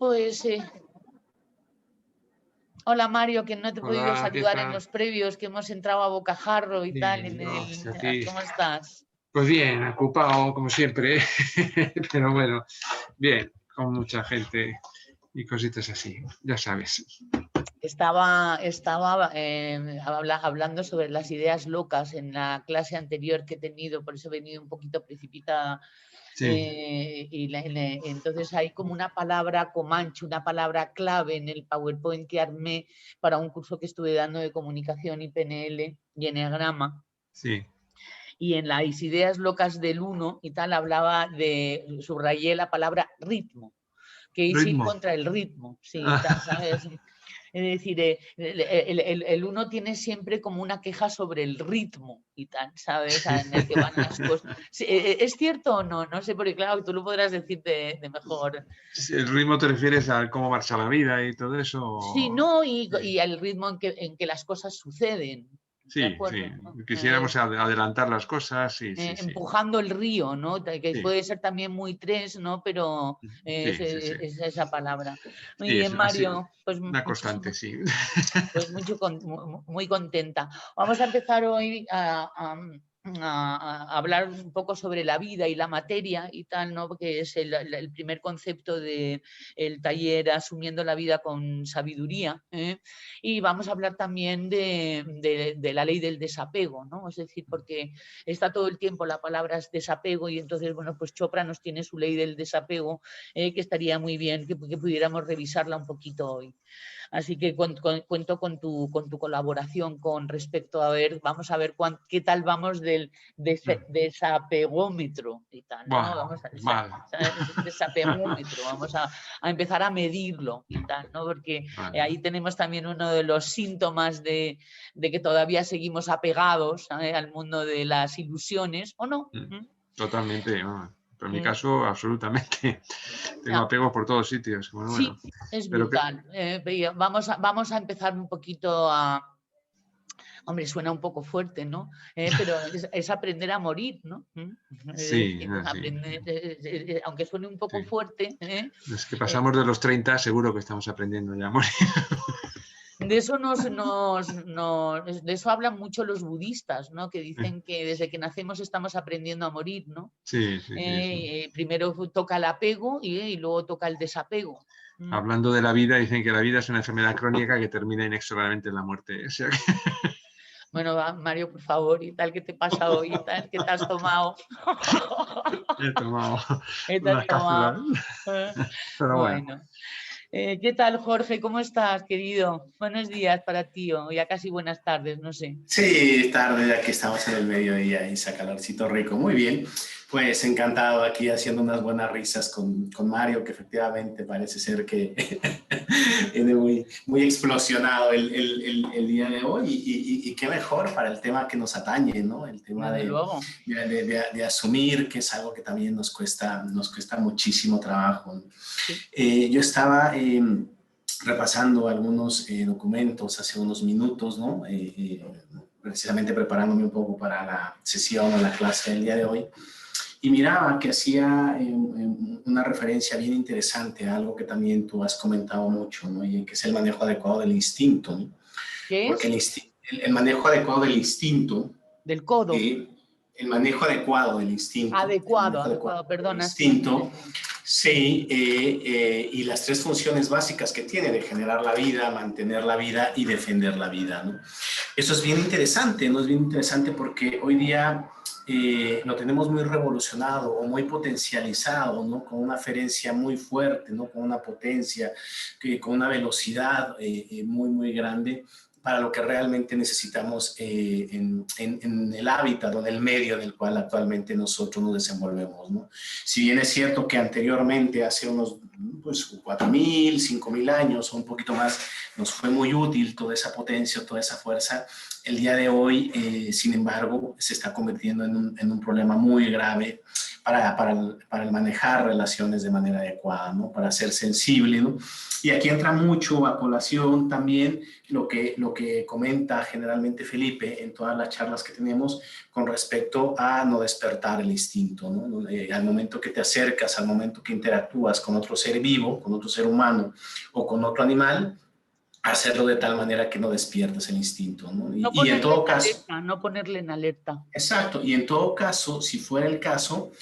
Pues, hola Mario, que no te he podido Hola, ¿qué saludar en tal? los previos, que hemos entrado a bocajarro y tal. Bien, no, a ti. ¿Cómo estás? Pues bien, ocupado como siempre, pero bueno, bien, con mucha gente y cositas así, ya sabes. Estaba hablando sobre las ideas locas en la clase anterior que he tenido, por eso he venido un poquito precipitada. Sí, Entonces hay como una palabra comanche, una palabra clave en el PowerPoint que armé para un curso que estuve dando de comunicación y PNL y eneagrama. sí. Y en las ideas locas del 1 y tal hablaba subrayé la palabra ritmo, que es ir Ritmo. contra el ritmo, sí, tal, ¿sabes? Es decir, el 1 tiene siempre como una queja sobre el ritmo y tal, ¿sabes? En el que van las cosas. Sí, ¿es cierto o no? No sé, porque claro, tú lo podrás decir de mejor. ¿El ritmo te refieres a cómo marcha la vida y todo Sí, eso? no, Sí, y al ritmo en que las cosas suceden, ¿de sí, sí. acuerdo? ¿No? Quisiéramos adelantar las cosas, sí, sí, sí. Empujando el río, ¿no? Que Sí, puede ser también muy tres, ¿no? Pero sí, sí, sí. es esa palabra. Muy Sí, bien, es así, Mario, pues una constante, sí. pues muy contenta. Vamos a empezar hoy a hablar un poco sobre la vida y la materia y tal, ¿no? Porque es el primer concepto del taller Asumiendo la vida con sabiduría, ¿eh? Y vamos a hablar también de la ley del desapego, ¿no? Es decir, porque está todo el tiempo la palabra es desapego y entonces, bueno, pues Chopra nos tiene su ley del desapego, que estaría muy bien que pudiéramos revisarla un poquito hoy. Así que cuento con tu colaboración con respecto a ver, vamos a ver qué tal vamos del desapegómetro y tal, ¿no? Bueno, Vamos a mal, desapegómetro, vamos a empezar a medirlo y tal, ¿no? Porque vale. ahí tenemos también uno de los síntomas de que todavía seguimos apegados al mundo de las ilusiones, ¿o no? Totalmente, vamos. Pero en mi caso, absolutamente. Tengo Ah, apego por todos sitios. Bueno, sí, es pero que, brutal. Vamos a empezar un poquito a... Hombre, suena un poco fuerte, ¿no? Pero es aprender a morir, ¿no? Es sí, decir, sí, aunque suene un poco sí. fuerte, Es que pasamos de los 30, seguro que estamos aprendiendo ya a morir. de eso de eso hablan mucho los budistas, ¿no? Que dicen que desde que nacemos estamos aprendiendo a morir, ¿no? Sí, sí, sí, sí. Primero toca el apego y luego toca el desapego. Hablando de la vida, dicen que la vida es una enfermedad crónica que termina inexorablemente en la muerte. O sea que Bueno, va, Mario, por favor, y tal, ¿qué te pasa hoy? ¿Y tal, qué te has tomado? he tomado ¿Qué te has unas cápsulas. tomado? Eh, Pero bueno, Bueno. ¿Qué tal, Jorge? ¿Cómo estás, querido? Buenos días para ti, o ya casi buenas tardes, no sé. Sí, tarde, ya que estamos en el mediodía y ese calorcito rico. Muy bien, pues encantado aquí haciendo unas buenas risas con Mario, que efectivamente parece ser que viene muy explosionado el día de hoy y qué mejor para el tema que nos atañe, ¿no? El tema Desde luego. de asumir que es algo que también nos cuesta muchísimo trabajo, ¿no? Sí. Yo estaba repasando algunos documentos hace unos minutos, ¿no? Precisamente preparándome un poco para la sesión o la clase del día de hoy, y miraba que hacía una referencia bien interesante a algo que también tú has comentado mucho, ¿no? Y que es el manejo adecuado del instinto, ¿no? ¿Qué Porque es? el manejo adecuado del instinto, Del codo. el manejo adecuado del instinto, Adecuado, del perdona, sí. instinto, sí, y las tres funciones básicas que tiene de generar la vida, mantener la vida y defender la vida, ¿no? Eso es bien interesante, ¿no? Es bien interesante porque hoy día lo tenemos muy revolucionado o muy potencializado, ¿no? Con una ferencia muy fuerte, ¿no? Con una potencia, con una velocidad muy grande para lo que realmente necesitamos en el hábitat o en el medio en el cual actualmente nosotros nos desenvolvemos, ¿no? Si bien es cierto que anteriormente, hace unos 4.000, 5.000 años o un poquito más, nos fue muy útil toda esa potencia, toda esa fuerza, el día de hoy, sin embargo, se está convirtiendo en un problema muy grave para el manejar relaciones de manera adecuada, ¿no? Para ser sensible, ¿no? Y aquí entra mucho a colación también lo que comenta generalmente Felipe en todas las charlas que tenemos con respecto a no despertar el instinto, ¿no? Al momento que te acercas, al momento que interactúas con otro ser vivo, con otro ser humano o con otro animal, hacerlo de tal manera que no despiertes el instinto, ¿no? Y en todo caso... No ponerle en alerta. Exacto, y en todo caso, si fuera el caso,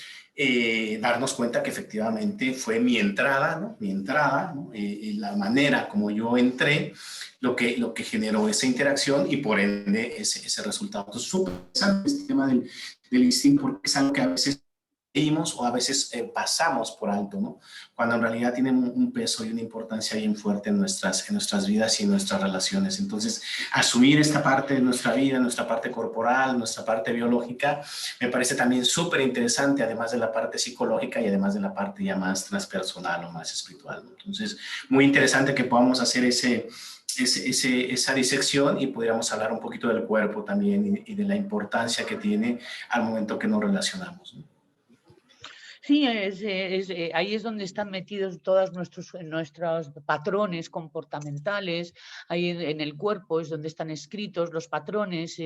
darnos cuenta que efectivamente fue mi entrada, ¿no? Mi entrada, ¿no? La manera como yo entré, lo que generó esa interacción y por ende ese resultado. Entonces, súper interesante este tema del instinto, porque es algo que a veces leímos o a veces pasamos por alto, ¿no? Cuando en realidad tienen un peso y una importancia bien fuerte en nuestras vidas y en nuestras relaciones. Entonces, asumir esta parte de nuestra vida, nuestra parte corporal, nuestra parte biológica, me parece también súper interesante, además de la parte psicológica y además de la parte ya más transpersonal o más espiritual, ¿no? Entonces, muy interesante que podamos hacer esa disección y pudiéramos hablar un poquito del cuerpo también y de la importancia que tiene al momento que nos relacionamos, ¿no? Sí, ahí es donde están metidos todos nuestros patrones comportamentales, ahí en el cuerpo es donde están escritos los patrones,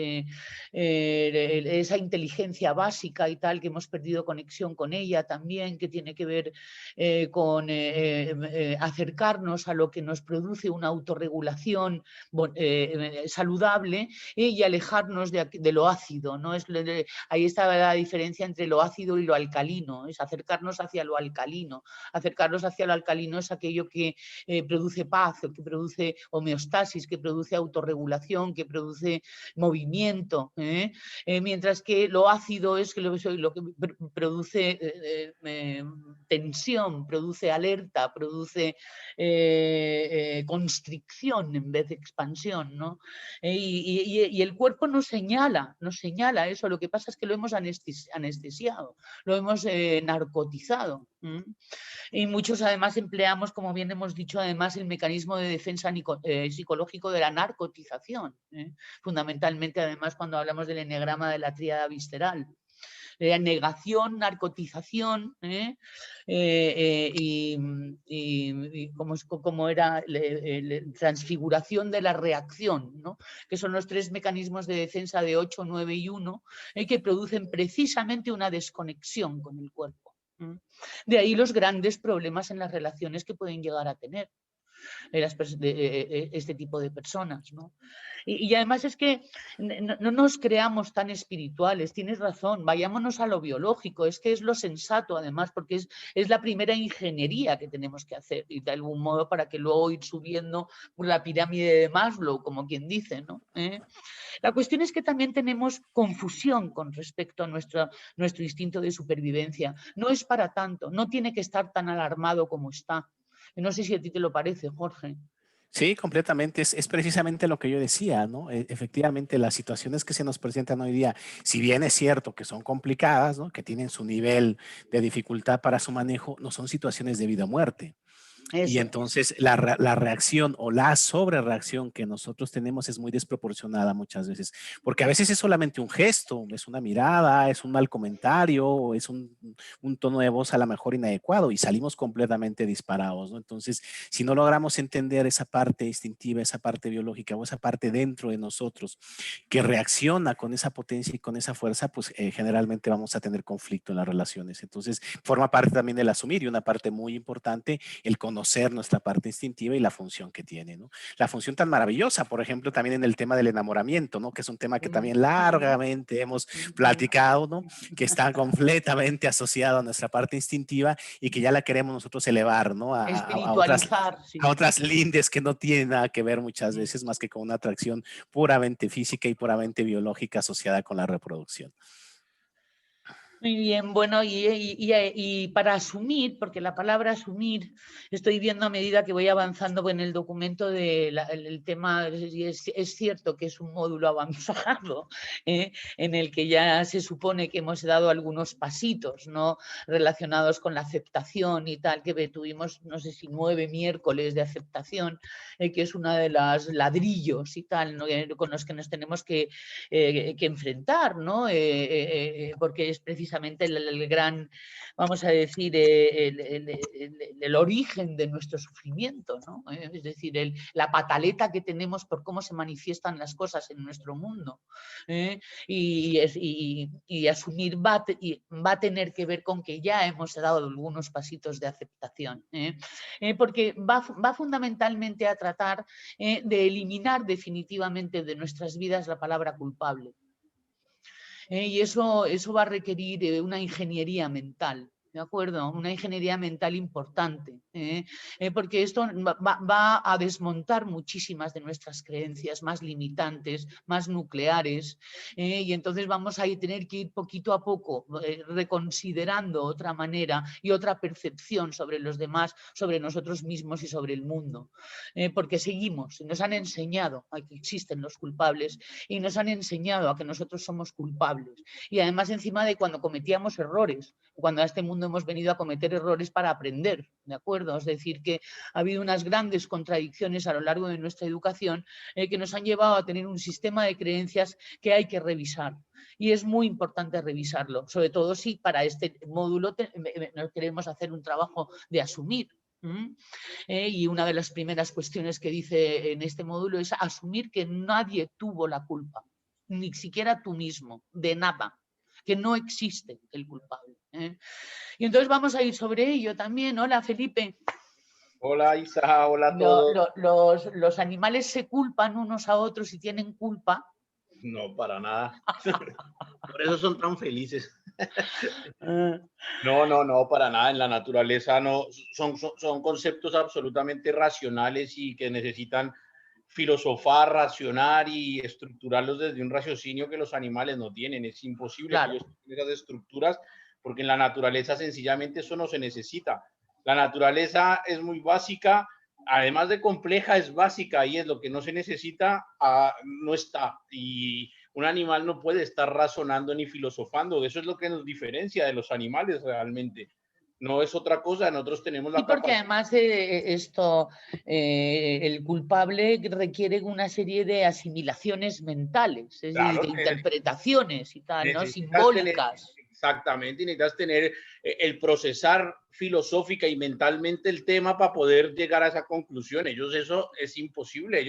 esa inteligencia básica y tal, que hemos perdido conexión con ella también, que tiene que ver con acercarnos a lo que nos produce una autorregulación saludable y alejarnos de lo ácido, ¿no? Ahí está la diferencia entre lo ácido y lo alcalino, es acercarnos hacia lo alcalino. Acercarnos hacia lo alcalino es aquello que produce paz, que produce homeostasis, que produce autorregulación, que produce movimiento, mientras que lo ácido es lo que produce tensión, produce alerta, produce constricción en vez de expansión, ¿no? Y el cuerpo nos señala eso. Lo que pasa es que lo hemos anestesiado, lo hemos narcotizado. Y muchos además empleamos, como bien hemos dicho, además el mecanismo de defensa psicológico de la narcotización, fundamentalmente además cuando hablamos del enegrama de la tríada visceral. Negación, narcotización, y como era transfiguración de la reacción, ¿no? Que son los tres mecanismos de defensa de 8, 9 y 1, que producen precisamente una desconexión con el cuerpo. De ahí los grandes problemas en las relaciones que pueden llegar a tener este tipo de personas, ¿no? Y además es que no nos creamos tan espirituales, tienes razón, vayámonos a lo biológico, es que es lo sensato además, porque es la primera ingeniería que tenemos que hacer y de algún modo para que luego ir subiendo por la pirámide de Maslow, como quien dice, ¿no? La cuestión es que también tenemos confusión con respecto a nuestro instinto de supervivencia. No es para tanto, no tiene que estar tan alarmado como está. No sé si a ti te lo parece, Jorge. Sí, completamente. Es precisamente lo que yo decía, ¿no? Efectivamente, las situaciones que se nos presentan hoy día, si bien es cierto que son complicadas, ¿no? Que tienen su nivel de dificultad para su manejo, no son situaciones de vida o muerte. Y entonces la reacción o la sobrereacción que nosotros tenemos es muy desproporcionada muchas veces, porque a veces es solamente un gesto, es una mirada, es un mal comentario, es un tono de voz a lo mejor inadecuado y salimos completamente disparados, ¿no? Entonces, si no logramos entender esa parte instintiva, esa parte biológica o esa parte dentro de nosotros que reacciona con esa potencia y con esa fuerza, pues generalmente vamos a tener conflicto en las relaciones. Entonces, forma parte también del asumir y una parte muy importante, el conocer nuestra parte instintiva y la función que tiene, ¿no? La función tan maravillosa, por ejemplo, también en el tema del enamoramiento, ¿no? Que es un tema que también largamente hemos platicado, ¿no? Que está completamente asociado a nuestra parte instintiva y que ya la queremos nosotros elevar, ¿no? A otras lindes que no tienen nada que ver muchas veces más que con una atracción puramente física y puramente biológica asociada con la reproducción. Muy bien, bueno, y para asumir, porque la palabra asumir, estoy viendo a medida que voy avanzando en el documento el tema, y es cierto que es un módulo avanzado, en el que ya se supone que hemos dado algunos pasitos, ¿no?, relacionados con la aceptación y tal, que tuvimos, no sé si 9 miércoles de aceptación, que es una de las ladrillos y tal, ¿no?, con los que nos tenemos que enfrentar, ¿no?, porque es precisamente el gran, vamos a decir, el origen de nuestro sufrimiento, ¿no? Es decir, la pataleta que tenemos por cómo se manifiestan las cosas en nuestro mundo. Y asumir va a tener que ver con que ya hemos dado algunos pasitos de aceptación, porque va fundamentalmente a tratar de eliminar definitivamente de nuestras vidas la palabra culpable. Y eso va a requerir una ingeniería mental, ¿de acuerdo? Una ingeniería mental importante, porque esto va a desmontar muchísimas de nuestras creencias más limitantes, más nucleares, y entonces vamos a tener que ir poquito a poco reconsiderando otra manera y otra percepción sobre los demás, sobre nosotros mismos y sobre el mundo, porque nos han enseñado a que existen los culpables y nos han enseñado a que nosotros somos culpables. Y además encima de cuando cometíamos errores, cuando a este mundo hemos venido a cometer errores para aprender, ¿de acuerdo? Es decir, que ha habido unas grandes contradicciones a lo largo de nuestra educación que nos han llevado a tener un sistema de creencias que hay que revisar. Y es muy importante revisarlo, sobre todo si para este módulo queremos hacer un trabajo de asumir. Y una de las primeras cuestiones que dice en este módulo es asumir que nadie tuvo la culpa, ni siquiera tú mismo, de nada, que no existe el culpable. Y entonces vamos a ir sobre ello también. Hola, Felipe. Hola, Isa, hola a todos. Los animales se culpan unos a otros y tienen culpa. No, para nada. Por eso son tan felices. No, para nada. En la naturaleza no, son conceptos absolutamente racionales y que necesitan filosofar, racionar y estructurarlos desde un raciocinio que los animales no tienen. Es imposible Claro. que ellos tengan esas estructuras porque en la naturaleza sencillamente eso no se necesita. La naturaleza es muy básica, además de compleja, es básica y es lo que no se necesita, no está. Y un animal no puede estar razonando ni filosofando. Eso es lo que nos diferencia de los animales realmente. No es otra cosa, nosotros tenemos la capacidad. Y porque además el culpable requiere una serie de asimilaciones mentales, es decir, de interpretaciones y tal, ¿no? Simbólicas. Exactamente, y necesitas tener el procesar filosófica y mentalmente el tema para poder llegar a esa conclusión. Eso es imposible.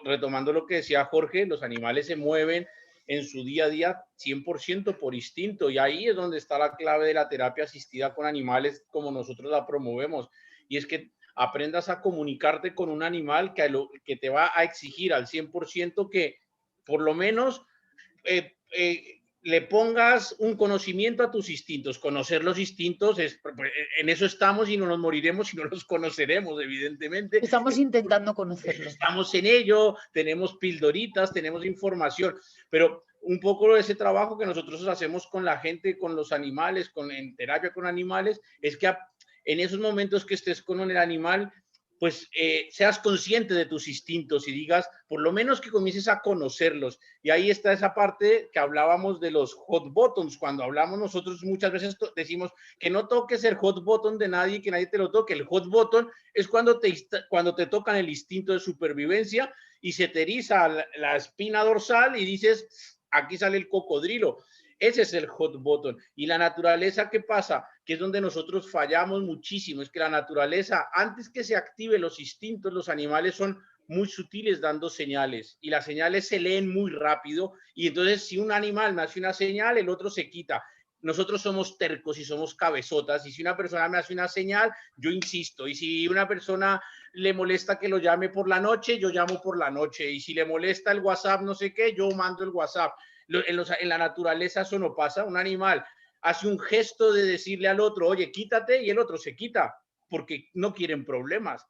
Retomando lo que decía Jorge, los animales se mueven en su día a día 100% por instinto, y ahí es donde está la clave de la terapia asistida con animales como nosotros la promovemos, y es que aprendas a comunicarte con un animal que te va a exigir al 100% que por lo menos le pongas un conocimiento a tus instintos. Conocer los instintos, en eso estamos y no nos moriremos y no los conoceremos, evidentemente. Estamos intentando conocerlos. Estamos en ello, tenemos pildoritas, tenemos información, pero un poco de ese trabajo que nosotros hacemos con la gente, con los animales, en terapia con animales, es que en esos momentos que estés con el animal, pues seas consciente de tus instintos y digas, por lo menos que comiences a conocerlos. Y ahí está esa parte que hablábamos de los hot buttons. Cuando hablamos nosotros muchas veces decimos que no toques el hot button de nadie, que nadie te lo toque. El hot button es cuando te tocan el instinto de supervivencia y se te eriza la espina dorsal y dices, aquí sale el cocodrilo. Ese es el hot button. Y la naturaleza, ¿qué pasa? Que es donde nosotros fallamos muchísimo. Es que la naturaleza, antes que se active los instintos, los animales son muy sutiles dando señales. Y las señales se leen muy rápido. Y entonces, si un animal me hace una señal, el otro se quita. Nosotros somos tercos y somos cabezotas. Y si una persona me hace una señal, yo insisto. Y si una persona le molesta que lo llame por la noche, yo llamo por la noche. Y si le molesta el WhatsApp, no sé qué, yo mando el WhatsApp. En la naturaleza eso no pasa. Un animal hace un gesto de decirle al otro, oye, quítate, y el otro se quita, porque no quieren problemas.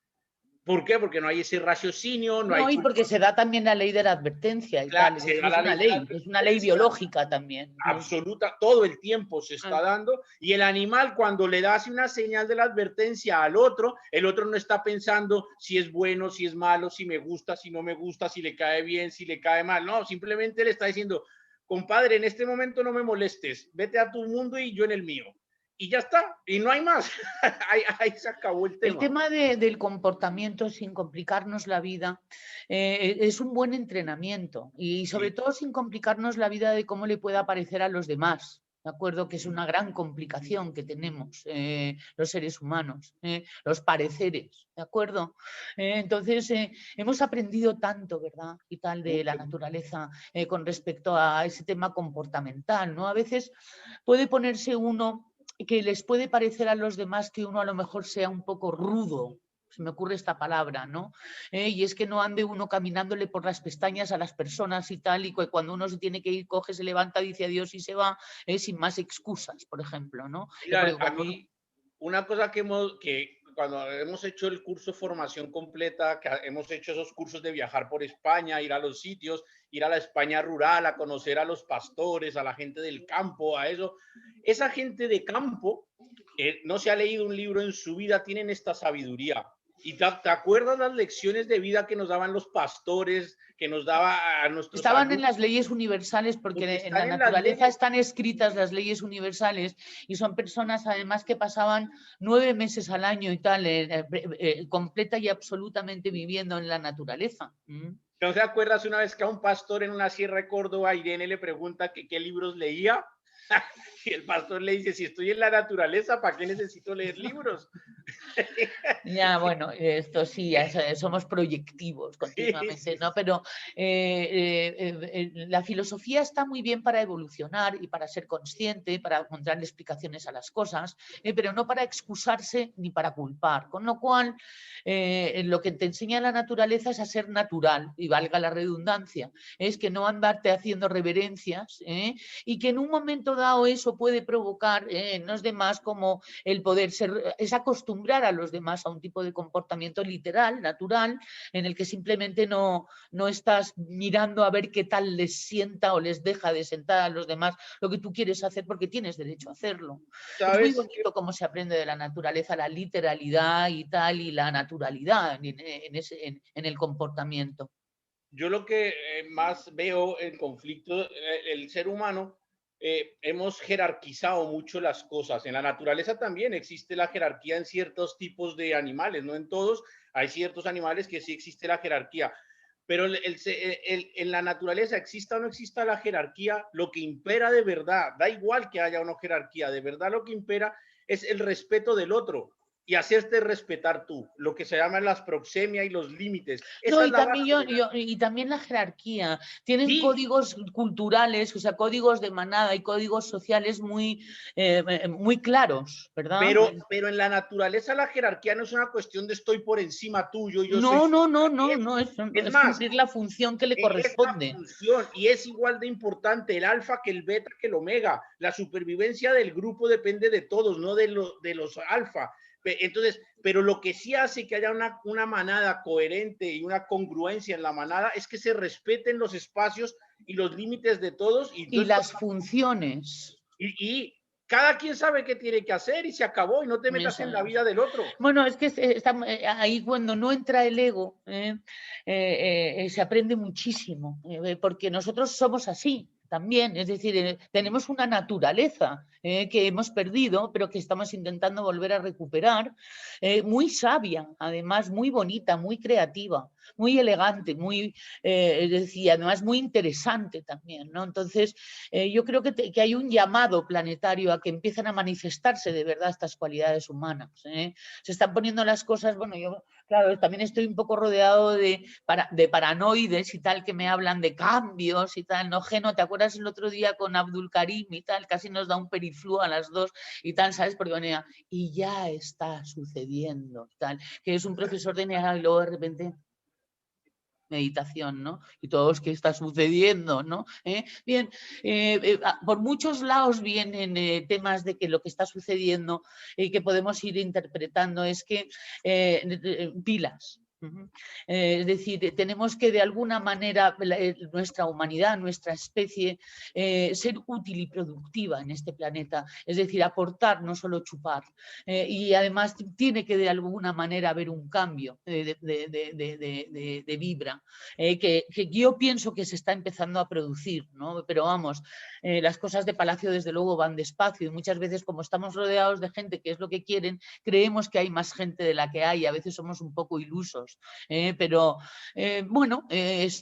¿Por qué? Porque no hay ese raciocinio, no hay... No, y porque se da también la ley de la advertencia y Claro, tal. se da Es la una ley de la ley, es una ley advertencia. biológica también. Absoluta, todo el tiempo se está dando, y el animal, cuando le das una señal de la advertencia al otro, el otro no está pensando si es bueno, si es malo, si me gusta, si no me gusta, si le cae bien, si le cae mal. No, simplemente le está diciendo, compadre, en este momento no me molestes, vete a tu mundo y yo en el mío. Y ya está, y no hay más. ahí se acabó el tema. El tema del comportamiento sin complicarnos la vida es un buen entrenamiento, y sobre todo sin complicarnos la vida de cómo le pueda parecer a los demás. ¿De acuerdo? Que es una gran complicación que tenemos los seres humanos, los pareceres, ¿de acuerdo? Entonces, hemos aprendido tanto, ¿verdad? Y tal de la naturaleza con respecto a ese tema comportamental, ¿no? A veces puede ponerse uno que les puede parecer a los demás que uno a lo mejor sea un poco rudo. Se me ocurre esta palabra, ¿no? Y es que no ande uno caminándole por las pestañas a las personas y tal, y cuando uno se tiene que ir, coge, se levanta, dice adiós y se va, sin más excusas, por ejemplo, ¿no? Mira, a mí, una cosa que cuando hemos hecho el curso de formación completa, que hemos hecho esos cursos de viajar por España, ir a los sitios, ir a la España rural, a conocer a los pastores, a la gente del campo, a eso, esa gente de campo no se ha leído un libro en su vida, tienen esta sabiduría. ¿Y te acuerdas las lecciones de vida que nos daban los pastores, que nos daba a nuestros Estaban alumnos? en las leyes universales, porque en la naturaleza están escritas las leyes universales, y son personas además que pasaban 9 meses al año y tal, completa y absolutamente viviendo en la naturaleza. ¿No te acuerdas una vez que a un pastor en una sierra de Córdoba, Irene le pregunta que qué libros leía? Y el pastor le dice, si estoy en la naturaleza, ¿para qué necesito leer libros? Ya, bueno, esto sí, ya somos proyectivos continuamente, sí, sí, ¿no? Pero la filosofía está muy bien para evolucionar y para ser consciente, para encontrarle explicaciones a las cosas, pero no para excusarse ni para culpar. Con lo cual, lo que te enseña la naturaleza es a ser natural, y valga la redundancia, es que no andarte haciendo reverencias, y que en un momento dado eso puede provocar en los demás como el poder ser, es acostumbrar a los demás a un tipo de comportamiento literal, natural, en el que simplemente no estás mirando a ver qué tal les sienta o les deja de sentar a los demás lo que tú quieres hacer, porque tienes derecho a hacerlo. Es muy bonito cómo se aprende de la naturaleza la literalidad y tal, y la naturalidad en el comportamiento. Yo lo que más veo en conflicto, el ser humano, hemos jerarquizado mucho las cosas. En la naturaleza también existe la jerarquía en ciertos tipos de animales, no en todos. Hay ciertos animales que sí existe la jerarquía, pero en la naturaleza, exista o no exista la jerarquía, lo que impera de verdad, da igual que haya una jerarquía, de verdad lo que impera es el respeto del otro y hacerte respetar tú, lo que se llaman las proxemia y los límites. Esa No, es y la también, base y también la jerarquía. Tienen sí, códigos culturales, o sea, códigos de manada y códigos sociales muy claros, ¿verdad? pero en la naturaleza la jerarquía no es una cuestión de estoy por encima tuyo, yo soy... No, Es es más, cumplir la función que le es la corresponde. función, y es igual de importante el alfa que el beta que el omega. La supervivencia del grupo depende de todos, no de los alfa. Entonces, pero lo que sí hace que haya una manada coherente y una congruencia en la manada es que se respeten los espacios y los límites de todos. Y las funciones. Y cada quien sabe qué tiene que hacer y se acabó, y no te metas en la vida del otro. Bueno, es que ahí cuando no entra el ego, se aprende muchísimo, porque nosotros somos así también, es decir, tenemos una naturaleza que hemos perdido, pero que estamos intentando volver a recuperar, muy sabia, además muy bonita, muy creativa, muy elegante, es decir, además muy interesante también, ¿no? Entonces, yo creo que hay un llamado planetario a que empiezan a manifestarse de verdad estas cualidades humanas. Se están poniendo las cosas, bueno, yo, claro, también estoy un poco rodeado de paranoides y tal, que me hablan de cambios y tal, ¿no? Geno, ¿te acuerdas el otro día con Abdul Karim y tal? Casi nos da un periflú a las dos y tal, ¿sabes? Porque venía, y ya está sucediendo, tal, que es un profesor de NEA y luego de repente... meditación, ¿no? Y todos, ¿qué está sucediendo, no? Bien, por muchos lados vienen temas de que lo que está sucediendo y que podemos ir interpretando es que pilas, Es decir, tenemos que de alguna manera nuestra humanidad, nuestra especie, ser útil y productiva en este planeta, es decir, aportar, no solo chupar. Y además tiene que de alguna manera haber un cambio de vibra, que yo pienso que se está empezando a producir, ¿no? Pero vamos, las cosas de Palacio desde luego van despacio y muchas veces como estamos rodeados de gente que es lo que quieren, creemos que hay más gente de la que hay, a veces somos un poco ilusos. Pero bueno,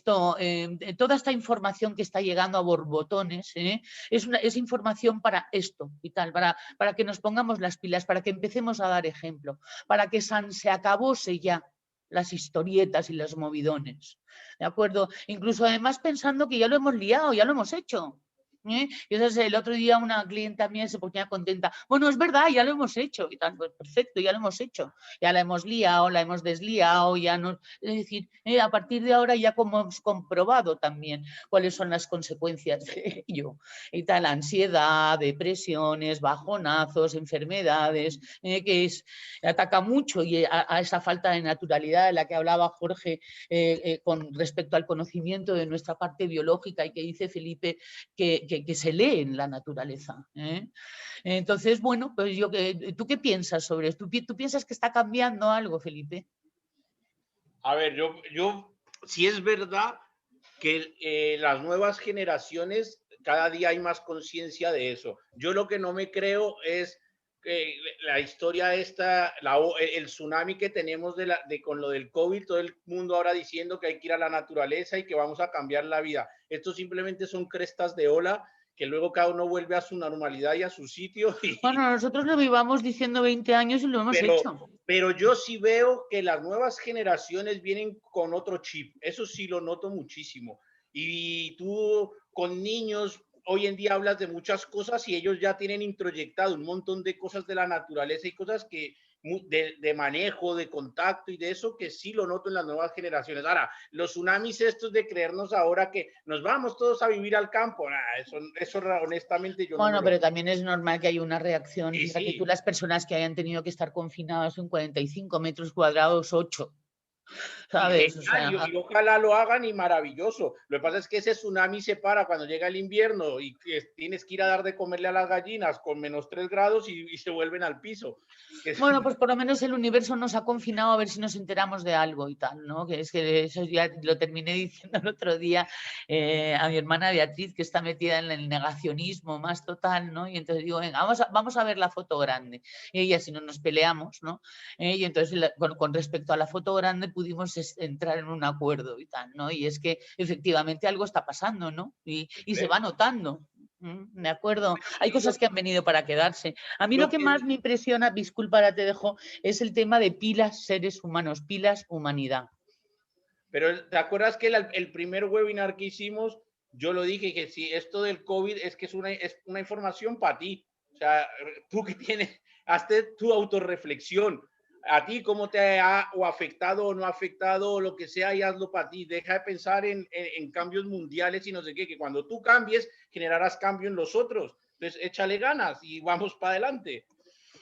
toda esta información que está llegando a borbotones es información para esto y tal, para que nos pongamos las pilas, para que empecemos a dar ejemplo, para que se acabose ya las historietas y los movidones, ¿de acuerdo? Incluso además pensando que ya lo hemos liado, ya lo hemos hecho. Y entonces el otro día una clienta mía se ponía contenta, bueno, es verdad, ya lo hemos hecho, y tal, pues perfecto, ya lo hemos hecho, ya la hemos liado, la hemos desliado, ya no, es decir, a partir de ahora ya como hemos comprobado también cuáles son las consecuencias de ello, y tal, ansiedad, depresiones, bajonazos, enfermedades, que ataca mucho y a esa falta de naturalidad de la que hablaba Jorge con respecto al conocimiento de nuestra parte biológica y que dice Felipe que se lee en la naturaleza. Entonces, bueno, pues ¿tú qué piensas sobre esto? ¿Tú piensas que está cambiando algo, Felipe? A ver, yo sí es verdad que las nuevas generaciones, cada día hay más conciencia de eso. Yo lo que no me creo es que la historia esta, el tsunami que tenemos con lo del COVID, todo el mundo ahora diciendo que hay que ir a la naturaleza y que vamos a cambiar la vida. Esto simplemente son crestas de ola que luego cada uno vuelve a su normalidad y a su sitio. Bueno, nosotros lo vivamos diciendo 20 años y lo hemos hecho. Pero yo sí veo que las nuevas generaciones vienen con otro chip. Eso sí lo noto muchísimo. Y tú con niños hoy en día hablas de muchas cosas y ellos ya tienen introyectado un montón de cosas de la naturaleza y cosas que de manejo, de contacto y de eso que sí lo noto en las nuevas generaciones. Ahora, los tsunamis estos de creernos ahora que nos vamos todos a vivir al campo, eso honestamente yo bueno, no pero también es normal que haya una reacción. sí, Fíjate sí. tú, las personas que hayan tenido que estar confinadas en 45 metros cuadrados, 8. ¿Sabes? O sea, y ojalá lo hagan y maravilloso. Lo que pasa es que ese tsunami se para cuando llega el invierno y tienes que ir a dar de comerle a las gallinas con -3 grados y se vuelven al piso. Bueno, pues por lo menos el universo nos ha confinado a ver si nos enteramos de algo y tal, ¿no? Que es que eso ya lo terminé diciendo el otro día a mi hermana Beatriz, que está metida en el negacionismo más total, ¿no? Y entonces digo, venga, vamos a ver la foto grande. Y ella, si no nos peleamos, ¿no? Y entonces con respecto a la foto grande pudimos entrar en un acuerdo y tal, ¿no? Y es que efectivamente algo está pasando, ¿no? Y se va notando. ¿De acuerdo? Hay cosas que han venido para quedarse. A mí lo que más me impresiona, disculpa, ahora te dejo, es el tema de pilas seres humanos, pilas humanidad. Pero ¿te acuerdas que el primer webinar que hicimos, yo lo dije, que si esto del COVID es que es una información para ti? O sea, tú que tienes, hazte tu autorreflexión. A ti cómo te ha o afectado o no afectado o lo que sea y hazlo para ti. Deja de pensar en cambios mundiales y no sé qué, que cuando tú cambies generarás cambio en los otros. Entonces échale ganas y vamos para adelante.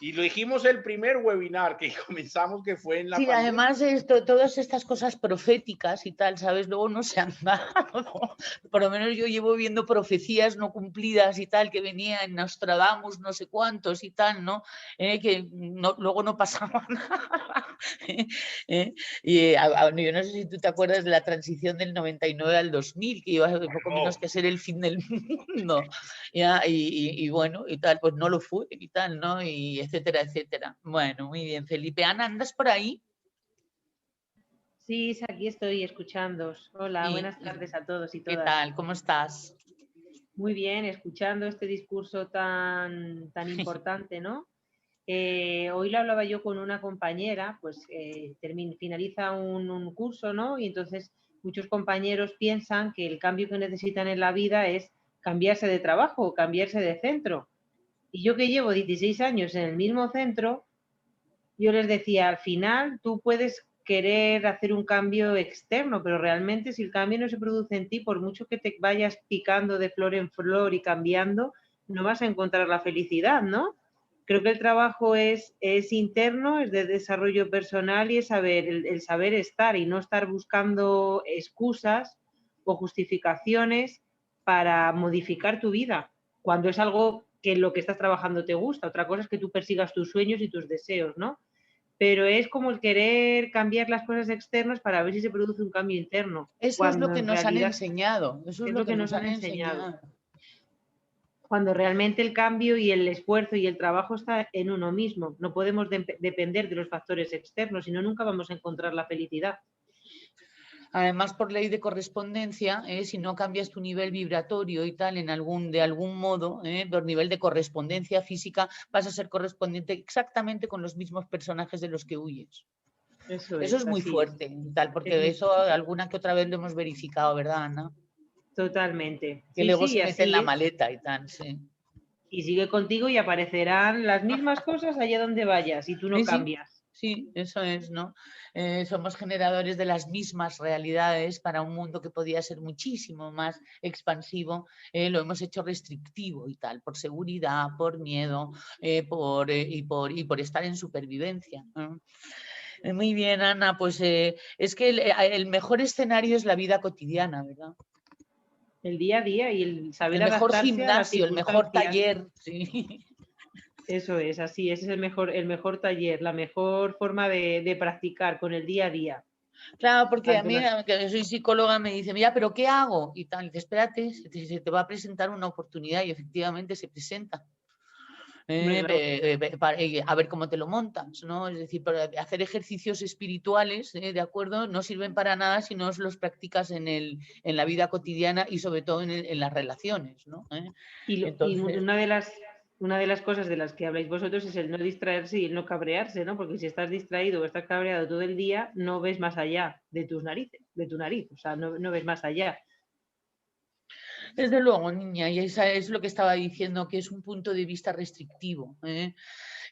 Y lo dijimos el primer webinar que comenzamos, que fue en la pandemia. Además todas estas cosas proféticas y tal, ¿sabes? Luego no se han dado. Por lo menos yo llevo viendo profecías no cumplidas y tal, que venía en Nostradamus, no sé cuántos y tal, ¿no? Que luego no pasaba nada. Y yo no sé si tú te acuerdas de la transición del 99 al 2000, que iba a poco menos que ser el fin del mundo. ¿Ya? Y bueno, y tal, pues no lo fue y tal, ¿no? Y etcétera, etcétera. Bueno, muy bien, Felipe. Ana, ¿andas por ahí? Sí, aquí estoy escuchándoos. Hola, buenas tardes a todos y todas. ¿Qué tal? ¿Cómo estás? Muy bien, escuchando este discurso tan importante, ¿no? Hoy lo hablaba yo con una compañera, pues finaliza un curso, ¿no? Y entonces muchos compañeros piensan que el cambio que necesitan en la vida es cambiarse de trabajo o cambiarse de centro. Y yo que llevo 16 años en el mismo centro, yo les decía, al final tú puedes querer hacer un cambio externo, pero realmente si el cambio no se produce en ti, por mucho que te vayas picando de flor en flor y cambiando, no vas a encontrar la felicidad, ¿no? Creo que el trabajo es interno, es de desarrollo personal y es el saber estar y no estar buscando excusas o justificaciones para modificar tu vida, cuando es algo que lo que estás trabajando te gusta. Otra cosa es que tú persigas tus sueños y tus deseos, ¿no? Pero es como el querer cambiar las cosas externas para ver si se produce un cambio interno. Eso es lo que nos han enseñado. Eso es lo que nos han enseñado. Cuando realmente el cambio y el esfuerzo y el trabajo está en uno mismo. No podemos depender de los factores externos, sino nunca vamos a encontrar la felicidad. Además, por ley de correspondencia, si no cambias tu nivel vibratorio y tal, de algún modo, por nivel de correspondencia física, vas a ser correspondiente exactamente con los mismos personajes de los que huyes. Eso es muy fuerte, tal, porque eso alguna que otra vez lo hemos verificado, ¿verdad, Ana? Totalmente. Que luego se mete en la maleta y tal, sí. Y sigue contigo y aparecerán las mismas cosas allá donde vayas y tú no cambias. Sí, eso es, ¿no? Somos generadores de las mismas realidades para un mundo que podía ser muchísimo más expansivo. Lo hemos hecho restrictivo y tal, por seguridad, por miedo y por estar en supervivencia. Muy bien, Ana, pues es que el mejor escenario es la vida cotidiana, ¿verdad? El día a día y el saber adaptarse. El mejor gimnasio, el mejor taller. Sí. Eso es, así, ese es el mejor taller, la mejor forma de practicar con el día a día. Claro, porque a mí, que soy psicóloga, me dice, mira, ¿pero qué hago? Y tal, dice, espérate, se te va a presentar una oportunidad y efectivamente se presenta. A ver cómo te lo montas, ¿no? Es decir, hacer ejercicios espirituales, ¿de acuerdo? No sirven para nada si no los practicas en la vida cotidiana y sobre todo en las relaciones, ¿no? Entonces, una de las cosas de las que habláis vosotros es el no distraerse y el no cabrearse, ¿no? Porque si estás distraído o estás cabreado todo el día, no ves más allá de tus narices, de tu nariz, o sea, no ves más allá. Desde luego, niña, y esa es lo que estaba diciendo, que es un punto de vista restrictivo.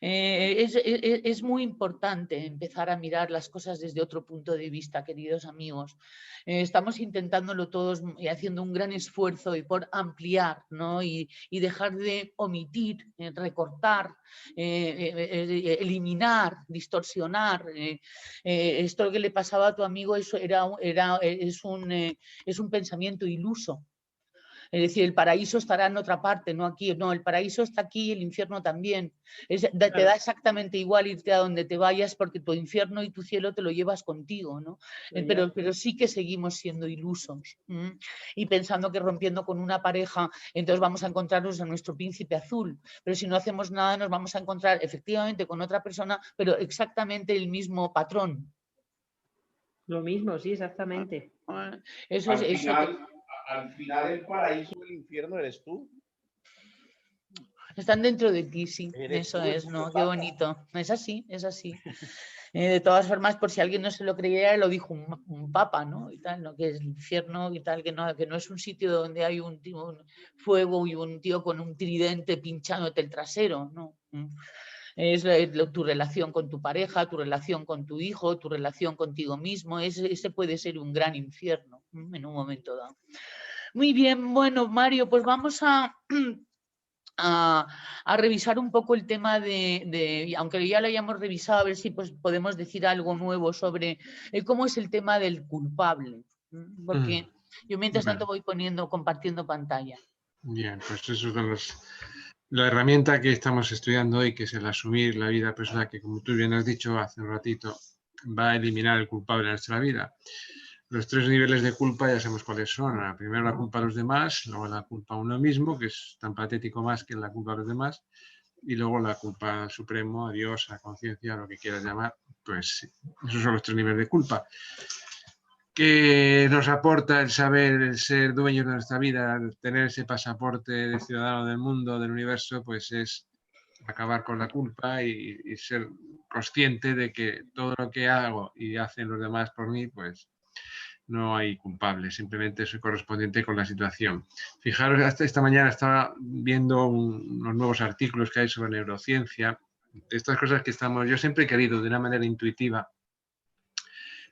Es muy importante empezar a mirar las cosas desde otro punto de vista, queridos amigos. Estamos intentándolo todos y haciendo un gran esfuerzo y por ampliar, ¿no? y dejar de omitir, recortar, eliminar, distorsionar. Esto que le pasaba a tu amigo es un pensamiento iluso. Es decir, el paraíso estará en otra parte, no aquí. No, el paraíso está aquí y el infierno también. Te da exactamente igual irte a donde te vayas porque tu infierno y tu cielo te lo llevas contigo, ¿no? Pero sí que seguimos siendo ilusos. Y pensando que rompiendo con una pareja, entonces vamos a encontrarnos a nuestro príncipe azul. Pero si no hacemos nada, nos vamos a encontrar efectivamente con otra persona, pero exactamente el mismo patrón. Lo mismo, sí, exactamente. Al final el paraíso y el infierno eres tú. Están dentro de ti, sí. Eso es, ¿no? Qué bonito. Es así, es así. De todas formas, por si alguien no se lo creyera, lo dijo un papa, ¿no? Y tal, ¿no? Que es el infierno y tal, que no es un sitio donde hay un fuego y un tío con un tridente pinchándote el trasero, ¿no? Es tu relación con tu pareja, tu relación con tu hijo, tu relación contigo mismo. Ese puede ser un gran infierno en un momento dado. Muy bien, bueno, Mario, pues vamos a revisar un poco el tema aunque ya lo hayamos revisado, a ver si pues, podemos decir algo nuevo sobre cómo es el tema del culpable. Porque yo mientras tanto voy compartiendo pantalla. Bien, pues eso son la herramienta que estamos estudiando hoy, que es el asumir la vida personal, que como tú bien has dicho hace un ratito, va a eliminar el culpable de nuestra vida. Los 3 niveles de culpa ya sabemos cuáles son. Primero la culpa a los demás, luego la culpa a uno mismo, que es tan patético más que la culpa a los demás, y luego la culpa al Supremo, a Dios, a conciencia, lo que quieras llamar. Pues esos son los 3 niveles de culpa. ¿Qué nos aporta el saber, el ser dueños de nuestra vida, el tener ese pasaporte de ciudadano del mundo, del universo? Pues es acabar con la culpa y ser consciente de que todo lo que hago y hacen los demás por mí, pues no hay culpable, simplemente soy correspondiente con la situación. Fijaros, hasta esta mañana estaba viendo unos nuevos artículos que hay sobre neurociencia, estas cosas que yo siempre he querido de una manera intuitiva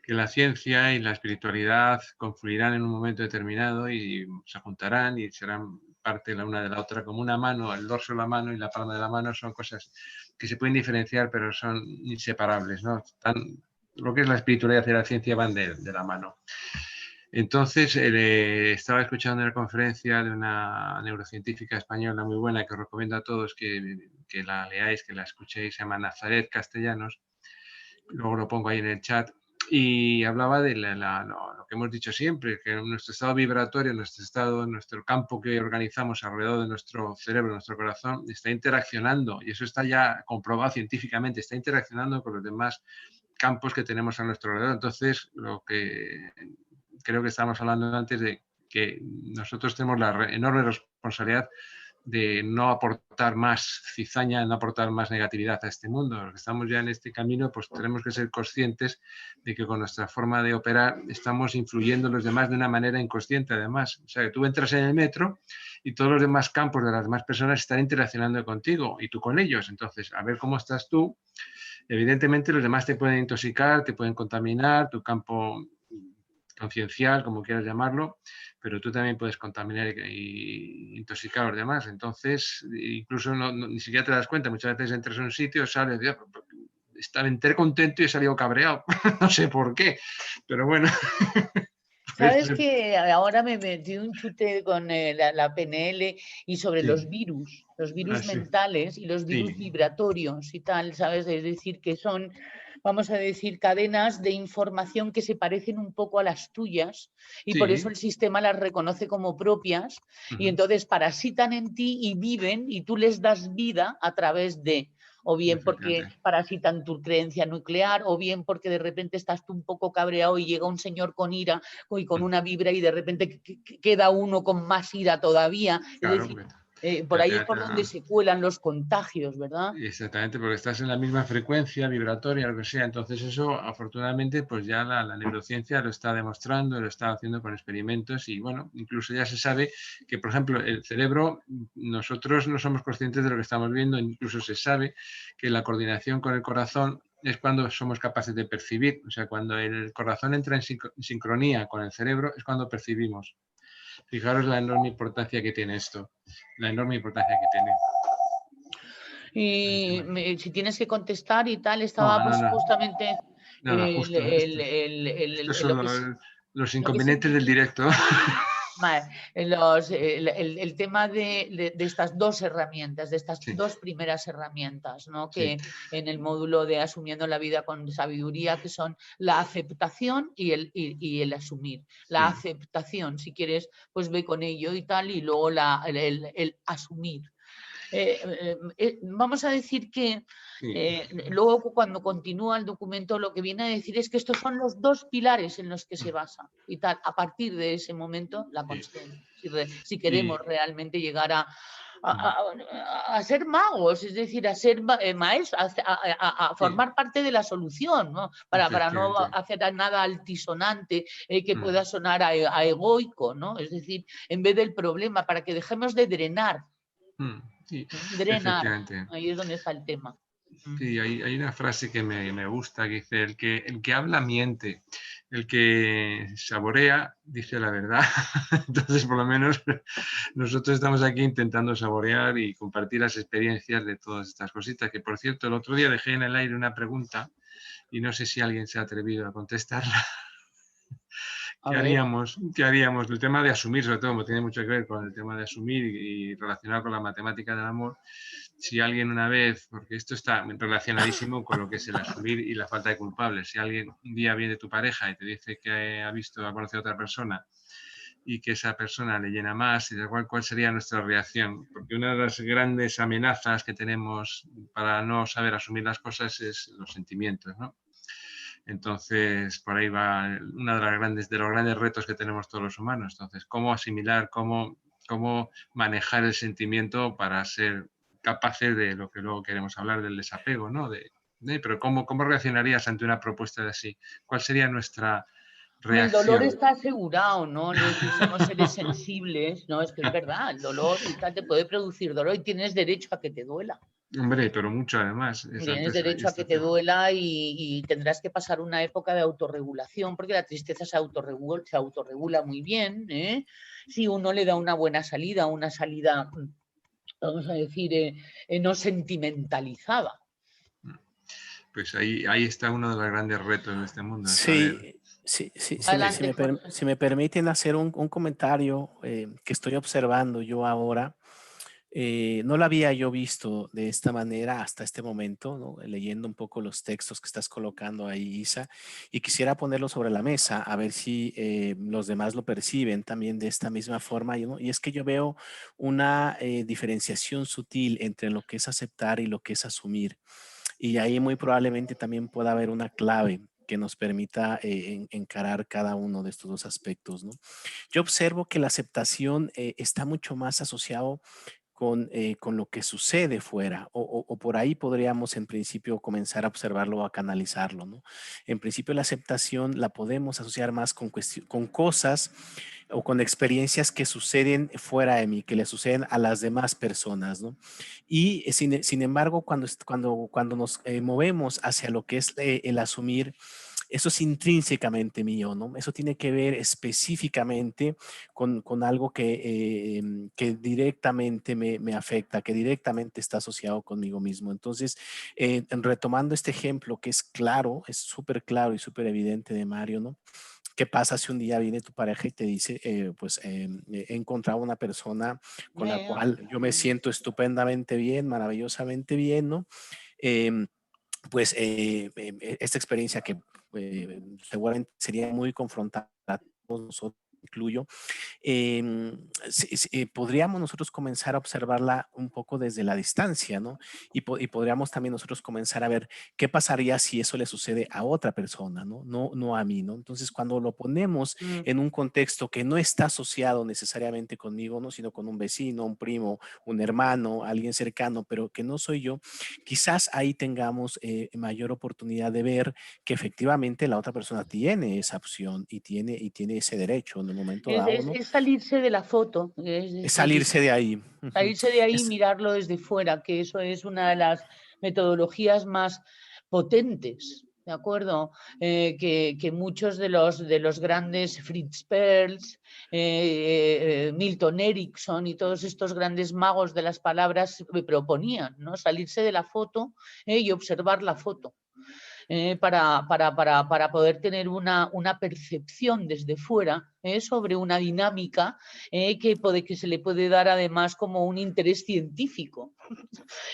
que la ciencia y la espiritualidad confluirán en un momento determinado y se juntarán y serán parte la una de la otra, como una mano, el dorso de la mano y la palma de la mano son cosas que se pueden diferenciar, pero son inseparables, ¿no? Lo que es la espiritualidad y la ciencia van de la mano. Entonces, estaba escuchando una conferencia de una neurocientífica española muy buena que os recomiendo a todos que la leáis, que la escuchéis, se llama Nazaret Castellanos, luego lo pongo ahí en el chat, y hablaba de lo que hemos dicho siempre, que nuestro estado vibratorio, nuestro campo que organizamos alrededor de nuestro cerebro, nuestro corazón, está interaccionando, y eso está ya comprobado científicamente, está interaccionando con los demás campos que tenemos a nuestro alrededor. Entonces, lo que creo que estábamos hablando antes de que nosotros tenemos la enorme responsabilidad de no aportar más cizaña, no aportar más negatividad a este mundo. Los que estamos ya en este camino, pues tenemos que ser conscientes de que con nuestra forma de operar estamos influyendo en los demás de una manera inconsciente, además. O sea, que tú entras en el metro y todos los demás campos de las demás personas están interaccionando contigo y tú con ellos. Entonces, a ver cómo estás tú. Evidentemente, los demás te pueden intoxicar, te pueden contaminar, tu campo conciencial, como quieras llamarlo, pero tú también puedes contaminar y intoxicar a los demás. Entonces, incluso ni siquiera te das cuenta. Muchas veces entras en un sitio, sales, estaba enteré contento y he salido cabreado. No sé por qué, pero bueno. Sabes que ahora me metí un chute con la PNL y sobre Sí. los virus Sí. mentales y los virus Sí. vibratorios y tal, ¿sabes? Es decir, que son, vamos a decir, cadenas de información que se parecen un poco a las tuyas y por eso Sí. el sistema las reconoce como propias y entonces parasitan en ti y viven y tú les das vida a través de... o bien porque parasitan tu creencia nuclear, o bien porque de repente estás tú un poco cabreado y llega un señor con ira y con una vibra y de repente queda uno con más ira todavía. Claro, es decir, por ahí es por donde se cuelan los contagios, ¿verdad? Exactamente, porque estás en la misma frecuencia vibratoria, lo que sea. Entonces eso, afortunadamente, pues ya la neurociencia lo está demostrando, lo está haciendo con experimentos y, bueno, incluso ya se sabe que, por ejemplo, el cerebro, nosotros no somos conscientes de lo que estamos viendo, incluso se sabe que la coordinación con el corazón es cuando somos capaces de percibir. O sea, cuando el corazón entra en sincronía con el cerebro es cuando percibimos. Fijaros la enorme importancia que tiene esto, la enorme importancia que tiene. Y si tienes que contestar y tal, estaba pues justamente nada, justo. Estos son los inconvenientes del directo. Vale, el tema de estas dos herramientas, de estas dos primeras herramientas, ¿no? Que en el módulo de Asumiendo la Vida con Sabiduría, que son la aceptación y el asumir. La aceptación, si quieres, pues ve con ello y tal, y luego el asumir. Vamos a decir que luego cuando continúa el documento lo que viene a decir es que estos son los dos pilares en los que se basa y tal, a partir de ese momento la consciencia, si queremos realmente llegar a ser magos, es decir, a ser maestros, a formar parte de la solución, ¿no? Para no hacer nada altisonante que pueda sonar a egoico, ¿no? Es decir, en vez del problema, para que dejemos de drenar. Drenar, ahí es donde está el tema. Sí, hay una frase que me gusta que dice, el que habla miente, el que saborea dice la verdad. Entonces, por lo menos, nosotros estamos aquí intentando saborear y compartir las experiencias de todas estas cositas, que por cierto, el otro día dejé en el aire una pregunta y no sé si alguien se ha atrevido a contestarla. ¿Qué haríamos? El tema de asumir, sobre todo, como tiene mucho que ver con el tema de asumir y relacionado con la matemática del amor. Si alguien una vez, porque esto está relacionadísimo con lo que es el asumir y la falta de culpables. Si alguien un día viene tu pareja y te dice que ha conocido a otra persona y que esa persona le llena más, y de cuál sería nuestra reacción. Porque una de las grandes amenazas que tenemos para no saber asumir las cosas es los sentimientos, ¿no? Entonces, por ahí va uno de los grandes retos que tenemos todos los humanos. Entonces, cómo asimilar, cómo manejar el sentimiento para ser capaces de lo que luego queremos hablar, del desapego, ¿no? Pero ¿cómo reaccionarías ante una propuesta de así? ¿Cuál sería nuestra reacción? El dolor está asegurado, ¿no? Es decir, somos seres sensibles, ¿no? Es que es verdad, el dolor y tal te puede producir dolor y tienes derecho a que te duela. Hombre, pero mucho además. Tienes derecho a que te duela y tendrás que pasar una época de autorregulación, porque la tristeza se autorregula muy bien, ¿eh? Si uno le da una buena salida, vamos a decir, no sentimentalizada. Pues ahí está uno de los grandes retos de este mundo. Sí, sí, Adelante, Jorge. si me permiten hacer un comentario que estoy observando yo ahora. No lo había yo visto de esta manera hasta este momento, ¿no? Leyendo un poco los textos que estás colocando ahí, Isa, y quisiera ponerlo sobre la mesa a ver si los demás lo perciben también de esta misma forma, ¿no? Y es que yo veo una diferenciación sutil entre lo que es aceptar y lo que es asumir. Y ahí muy probablemente también pueda haber una clave que nos permita encarar cada uno de estos dos aspectos, ¿no? Yo observo que la aceptación está mucho más asociado con lo que sucede fuera, o por ahí podríamos en principio comenzar a observarlo o a canalizarlo, ¿no? En principio la aceptación la podemos asociar más con cosas o con experiencias que suceden fuera de mí, que le suceden a las demás personas, ¿no? Y sin embargo, cuando nos movemos hacia lo que es el asumir, eso es intrínsecamente mío, ¿no? Eso tiene que ver específicamente con algo que directamente me afecta, que directamente está asociado conmigo mismo. Entonces, retomando este ejemplo que es claro, es súper claro y súper evidente de Mario, ¿no? ¿Qué pasa si un día viene tu pareja y te dice, he encontrado una persona con la cual yo me siento estupendamente bien, maravillosamente bien, ¿no? Em, esta experiencia que seguramente sería muy confrontada a todos nosotros, incluyo, podríamos nosotros comenzar a observarla un poco desde la distancia, ¿no? Y podríamos también nosotros comenzar a ver qué pasaría si eso le sucede a otra persona, ¿no? No a mí, ¿no? Entonces, cuando lo ponemos en un contexto que no está asociado necesariamente conmigo, ¿no? Sino con un vecino, un primo, un hermano, alguien cercano, pero que no soy yo, quizás ahí tengamos mayor oportunidad de ver que efectivamente la otra persona tiene esa opción y tiene ese derecho en el momento dado, ¿no? Es salirse de la foto. Es salirse de ahí. Salirse de ahí y mirarlo desde fuera, que eso es una de las metodologías más potentes, ¿de acuerdo? Que muchos de los grandes Fritz Perls, Milton Erickson y todos estos grandes magos de las palabras proponían, ¿no? Salirse de la foto y observar la foto. Para poder tener una percepción desde fuera sobre una dinámica que se le puede dar además como un interés científico.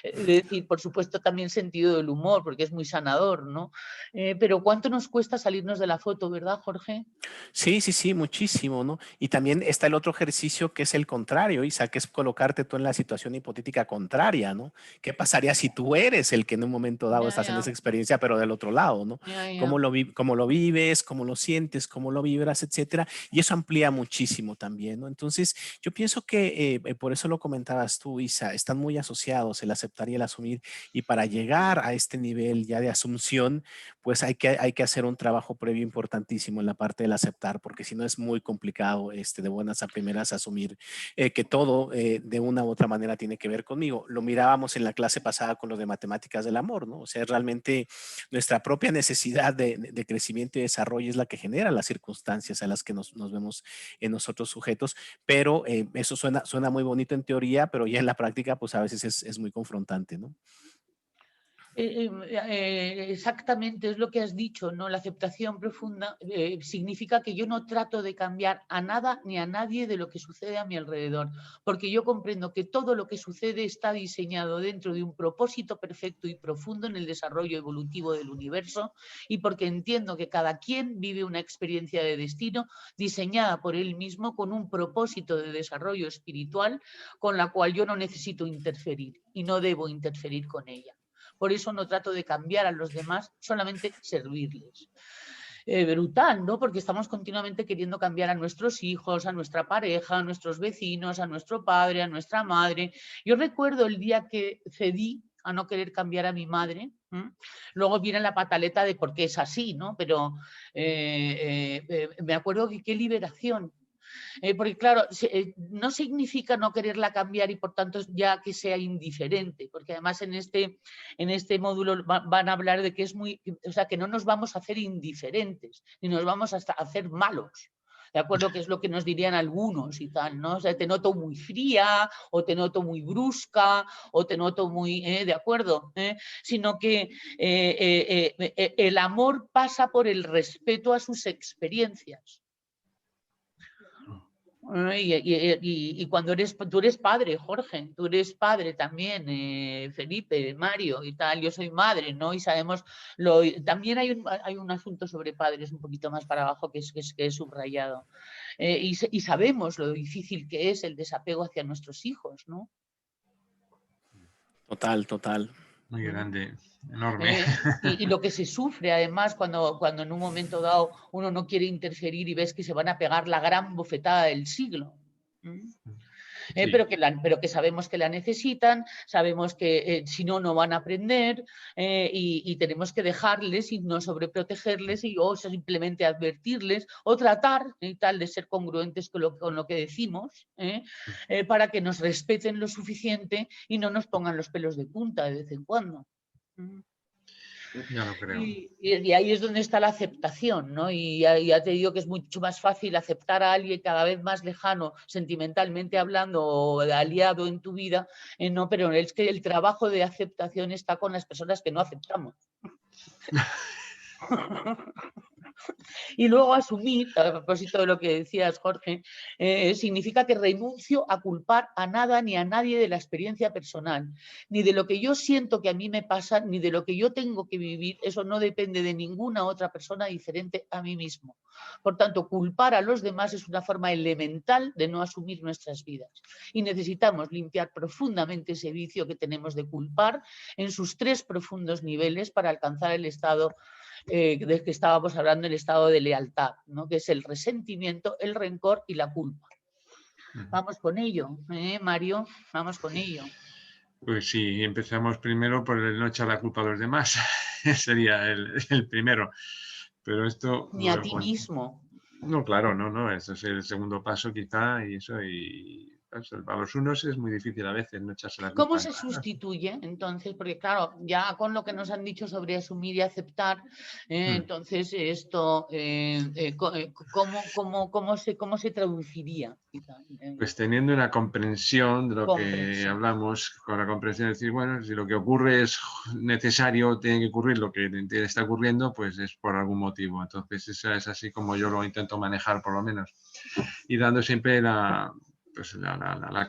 Es decir, por supuesto también sentido del humor, porque es muy sanador, ¿no? Pero ¿cuánto nos cuesta salirnos de la foto, verdad, Jorge? Sí, muchísimo, ¿no? Y también está el otro ejercicio que es el contrario, Isa, que es colocarte tú en la situación hipotética contraria, ¿no? ¿Qué pasaría si tú eres el que en un momento dado estás en esa experiencia, pero del otro lado, ¿no? ¿Cómo lo vives, cómo lo sientes, cómo lo vibras, etcétera? Y eso amplía muchísimo también, ¿no? Entonces, yo pienso que por eso lo comentabas tú, Isa, están muy asociados el aceptar y el asumir, y para llegar a este nivel ya de asunción, pues hay que hacer un trabajo previo importantísimo en la parte del aceptar, porque si no es muy complicado de buenas a primeras asumir que todo de una u otra manera tiene que ver conmigo. Lo mirábamos en la clase pasada con lo de matemáticas del amor, ¿no? O sea, realmente nuestra propia necesidad de crecimiento y desarrollo es la que genera las circunstancias a las que nos vemos en nosotros sujetos, pero eso suena muy bonito en teoría, pero ya en la práctica pues a veces es muy confrontante, ¿no? Exactamente, es lo que has dicho, ¿no? La aceptación profunda significa que yo no trato de cambiar a nada ni a nadie de lo que sucede a mi alrededor, porque yo comprendo que todo lo que sucede está diseñado dentro de un propósito perfecto y profundo en el desarrollo evolutivo del universo, y porque entiendo que cada quien vive una experiencia de destino diseñada por él mismo con un propósito de desarrollo espiritual con la cual yo no necesito interferir y no debo interferir con ella. Por eso no trato de cambiar a los demás, solamente servirles. Brutal, ¿no? Porque estamos continuamente queriendo cambiar a nuestros hijos, a nuestra pareja, a nuestros vecinos, a nuestro padre, a nuestra madre. Yo recuerdo el día que cedí a no querer cambiar a mi madre. Luego viene la pataleta de por qué es así, ¿no? Pero me acuerdo que qué liberación. Porque claro, no significa no quererla cambiar y por tanto ya que sea indiferente, porque además en este módulo van a hablar de que es o sea, que no nos vamos a hacer indiferentes, ni nos vamos a hacer malos. ¿De acuerdo? Que es lo que nos dirían algunos y tal, ¿no? O sea, te noto muy fría, o te noto muy brusca, o te noto muy, ¿de acuerdo? Sino que el amor pasa por el respeto a sus experiencias. Y cuando tú eres padre, Jorge, tú eres padre también, Felipe, Mario y tal, yo soy madre, ¿no? Y sabemos, también hay un asunto sobre padres un poquito más para abajo que es subrayado. Y sabemos lo difícil que es el desapego hacia nuestros hijos, ¿no? Total, total. Muy grande, enorme. Y lo que se sufre además cuando en un momento dado uno no quiere interferir y ves que se van a pegar la gran bofetada del siglo. Sí. Pero que sabemos que la necesitan, sabemos que si no, no van a aprender y tenemos que dejarles y no sobreprotegerles o simplemente advertirles o tratar y tal de ser congruentes con lo que decimos para que nos respeten lo suficiente y no nos pongan los pelos de punta de vez en cuando. Ya lo creo. Y ahí es donde está la aceptación, ¿no? Y ya te digo que es mucho más fácil aceptar a alguien cada vez más lejano, sentimentalmente hablando, o aliado en tu vida, no, pero es que el trabajo de aceptación está con las personas que no aceptamos. Y luego asumir, a propósito de lo que decías, Jorge, significa que renuncio a culpar a nada ni a nadie de la experiencia personal, ni de lo que yo siento que a mí me pasa, ni de lo que yo tengo que vivir. Eso no depende de ninguna otra persona diferente a mí mismo. Por tanto, culpar a los demás es una forma elemental de no asumir nuestras vidas. Y necesitamos limpiar profundamente ese vicio que tenemos de culpar en sus 3 profundos niveles para alcanzar el estado del que estábamos hablando, el estado de lealtad, ¿no? Que es el resentimiento, el rencor y la culpa. Vamos con ello, Mario, vamos con ello. Pues sí, empezamos primero por el no echar la culpa a los demás, sería el primero. Pero esto... Ni a ti mismo. No, claro, no, eso es el segundo paso quizá y eso, y a los unos es muy difícil a veces no echarse la culpa. ¿Cómo se sustituye entonces? Porque claro, ya con lo que nos han dicho sobre asumir y aceptar, entonces esto, ¿cómo se traduciría? Pues teniendo una comprensión de lo que hablamos, con la comprensión de decir, bueno, si lo que ocurre es necesario, tiene que ocurrir lo que está ocurriendo, pues es por algún motivo. Entonces esa es así como yo lo intento manejar por lo menos. Y dando siempre la